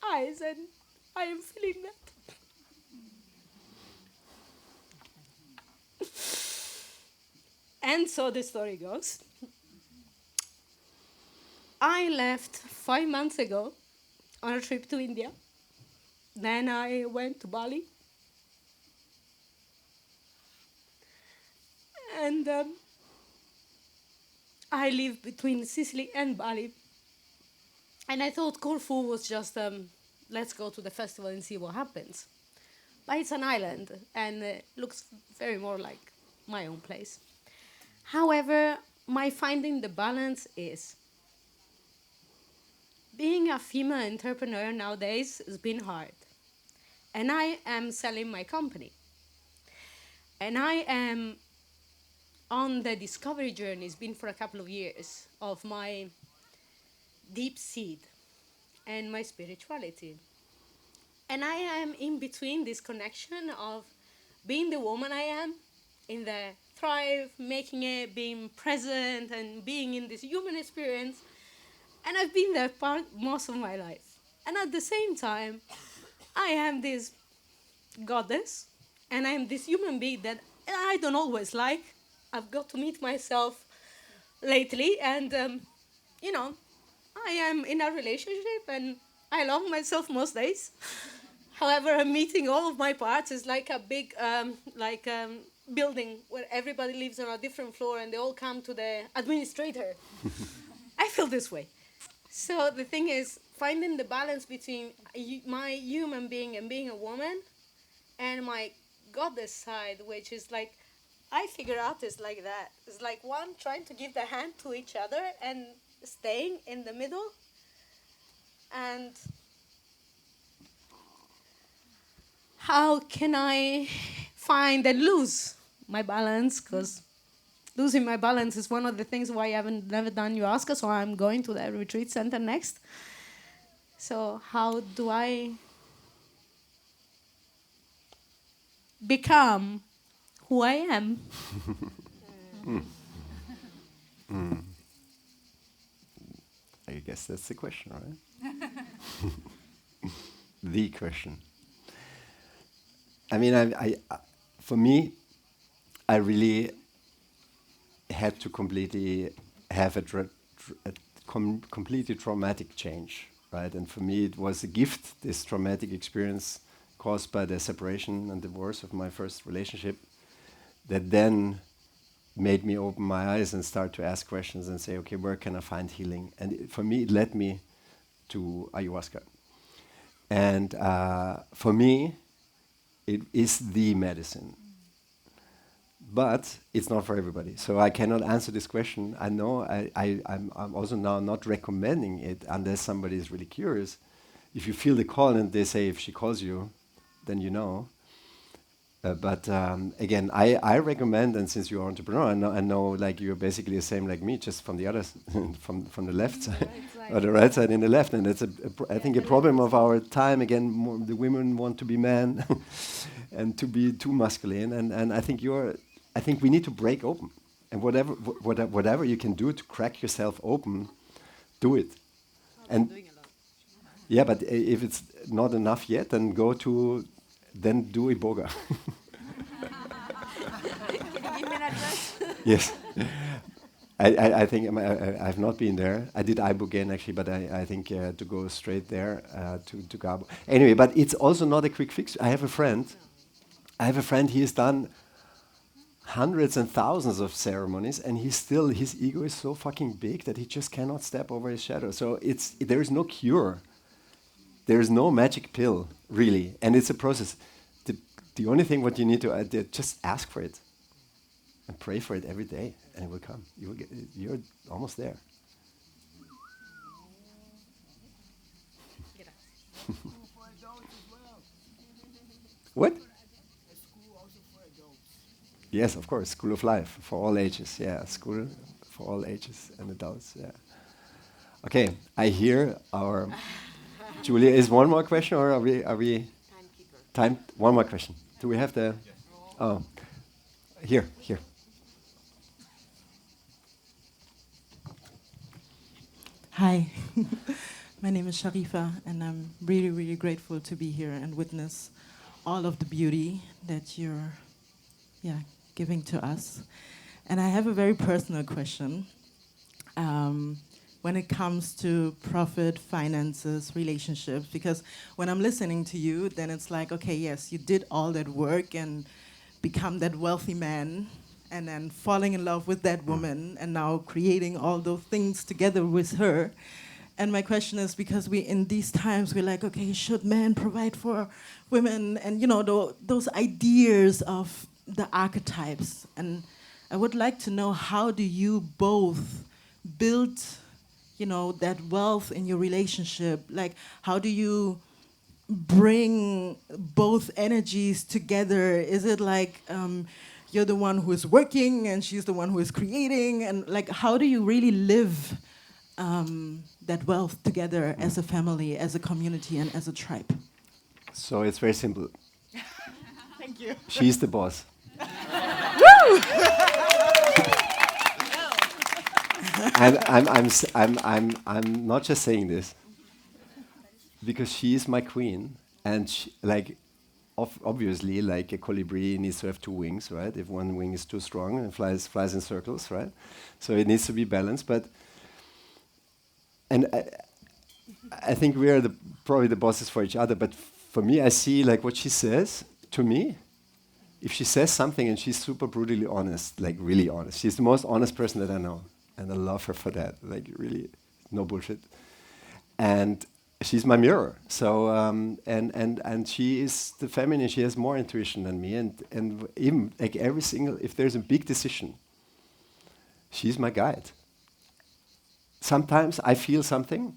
I: eyes, and I am feeling that. And so the story goes. I left 5 months ago on a trip to India. Then I went to Bali. And I live between Sicily and Bali. And I thought Corfu was just, let's go to the festival and see what happens. But it's an island and looks very more like my own place. However, my finding the balance is being a female entrepreneur nowadays has been hard. And I am selling my company. And I am on the discovery journey, it's been for a couple of years, of my deep seed and my spirituality. And I am in between this connection of being the woman I am, in the thrive, making it, being present, and being in this human experience. And I've been there part most of my life. And at the same time, I am this goddess, and I am this human being that I don't always like. I've got to meet myself lately, and I am in a relationship, and I love myself most days. However, I'm meeting all of my parts. It's like a big, building where everybody lives on a different floor, and they all come to the administrator. I feel this way. So the thing is, finding the balance between my human being and being a woman, and my goddess side, which is like, I figure out it's like that. It's like one trying to give the hand to each other and staying in the middle. And how can I find and lose my balance? Because losing my balance is one of the things why I haven't never done ayahuasca, so I'm going to the retreat center next. So how do I become who I am?
B: I guess that's the question, right? The question. I mean, for me, I really had to completely have a completely traumatic change, right? And for me, it was a gift, this traumatic experience caused by the separation and divorce of my first relationship, that then made me open my eyes and start to ask questions and say, okay, where can I find healing? And for me, it led me to ayahuasca. And for me, it is the medicine. But it's not for everybody. So I cannot answer this question. I know I'm also now not recommending it unless somebody is really curious. If you feel the call and they say if she calls you, then you know. But again, I recommend, and since you're an entrepreneur, I know like you're basically the same like me, just from the other, from the left side, or the right side in the left. And it's I think a problem of our time. Again, more the women want to be men and to be too masculine. And I think we need to break open. And whatever you can do to crack yourself open, do it. And yeah, but if it's not enough yet, then then do Iboga.
I: Can you give me an address?
B: Yes. I think I've not been there. I did Ibogaine actually, but I think to go straight there to Gabo. Anyway, but it's also not a quick fix. I have a friend, he has done hundreds and thousands of ceremonies, and his ego is so fucking big that he just cannot step over his shadow. So there is no cure. There is no magic pill, really, and it's a process. The only thing what you need to just ask for it, and pray for it every day, and it will come. You're almost there. What? Yes, of course, School of Life for all ages. Yeah, school for all ages and adults. Yeah. Okay, I hear our Julia. Is one more question, or are we? Time. One more question. Do we have the? Oh, here.
J: Hi, my name is Sharifa, and I'm really, really grateful to be here and witness all of the beauty that you're, giving to us. And I have a very personal question. When it comes to profit, finances, relationships, because when I'm listening to you, then it's like, okay, yes, you did all that work and become that wealthy man, and then falling in love with that woman, and now creating all those things together with her. And my question is, because we in these times we're like, okay, should men provide for women, and those ideas of the archetypes. And I would like to know, how do you both build, that wealth in your relationship? Like, how do you bring both energies together? Is it like you're the one who is working and she's the one who is creating? And like, how do you really live that wealth together as a family, as a community, and as a tribe?
B: So it's very simple.
J: Thank you.
B: She's the boss. And I'm not just saying this because she is my queen, and she, obviously, like a colibri needs to have two wings, right? If one wing is too strong, it flies in circles, right? So it needs to be balanced. And I think we are probably the bosses for each other. But for me, I see like what she says to me. If she says something and she's super brutally honest, like really honest, she's the most honest person that I know, and I love her for that. Like really, no bullshit. And she's my mirror. So and she is the feminine. She has more intuition than me. And even like if there's a big decision, she's my guide. Sometimes I feel something,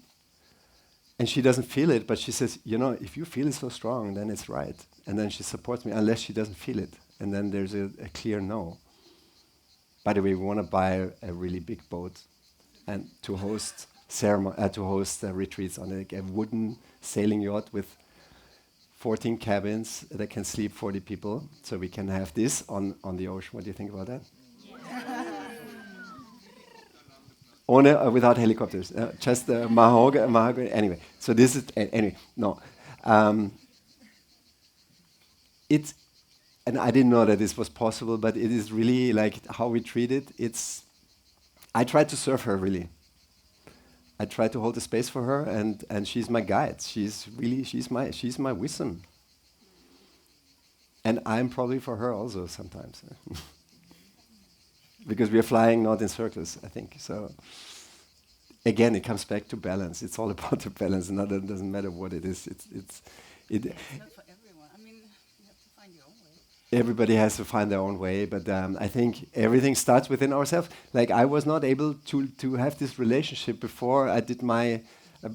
B: and she doesn't feel it, but she says, if you feel it so strong, then it's right. And then she supports me, unless she doesn't feel it. And then there's a clear no. By the way, we want to buy a really big boat and to host retreats on a wooden sailing yacht with 14 cabins that can sleep 40 people. So we can have this on the ocean. What do you think about that? Without helicopters, just mahogany. Anyway, so this is anyway. No, it's, and I didn't know that this was possible, but it is really like how we treat it. I try to serve her really. I try to hold the space for her, and she's my guide. She's my wisdom, and I'm probably for her also sometimes. Because we are flying not in circles, I think. So again, it comes back to balance. It's all about the balance, and it doesn't matter what it is. It's
K: not for everyone. I mean, you have to find your own way.
B: Everybody has to find their own way, but I think everything starts within ourselves. Like I was not able to have this relationship before I did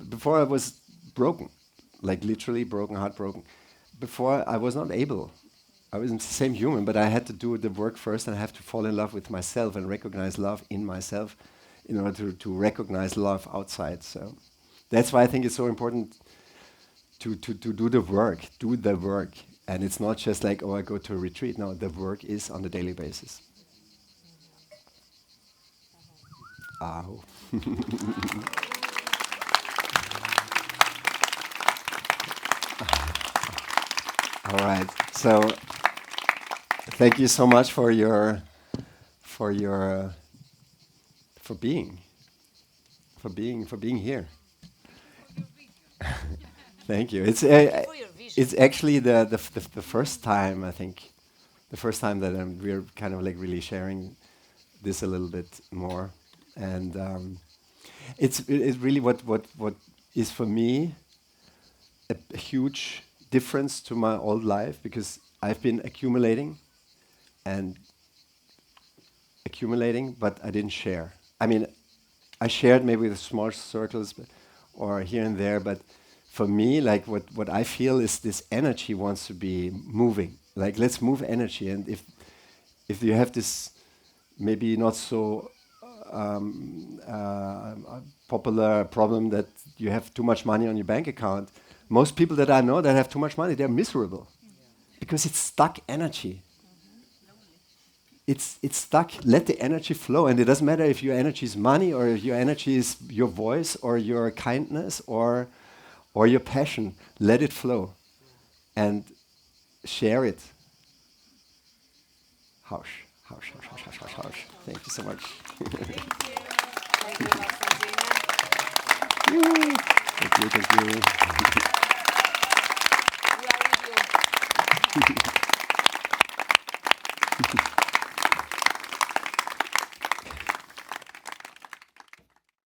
B: before I was broken, like literally broken, heartbroken. Before I was not able. I was the same human, but I had to do the work first, and I have to fall in love with myself and recognize love in myself in order to recognize love outside. So that's why I think it's so important to do the work. And it's not just like, I go to a retreat. No, the work is on a daily basis. Ow. All right. So thank you so much for being here. Thank you. It's actually the first time, I think, the first time that we're kind of like really sharing this a little bit more, and it's really what is for me a huge difference to my old life, because I've been accumulating, but I didn't share. I mean, I shared maybe with small circles, or here and there, but for me, like what I feel is this energy wants to be moving. Like, let's move energy, and if you have this maybe not so popular problem that you have too much money on your bank account, most people that I know that have too much money, they're miserable because it's stuck energy. It's stuck. Let the energy flow, and it doesn't matter if your energy is money, or if your energy is your voice, or your kindness, or your passion. Let it flow, and share it. Hush, hush, hush, hush, hush, hush, hush. Thank you so much.
C: Thank you,
B: Thank you, thank you.
C: We are with you.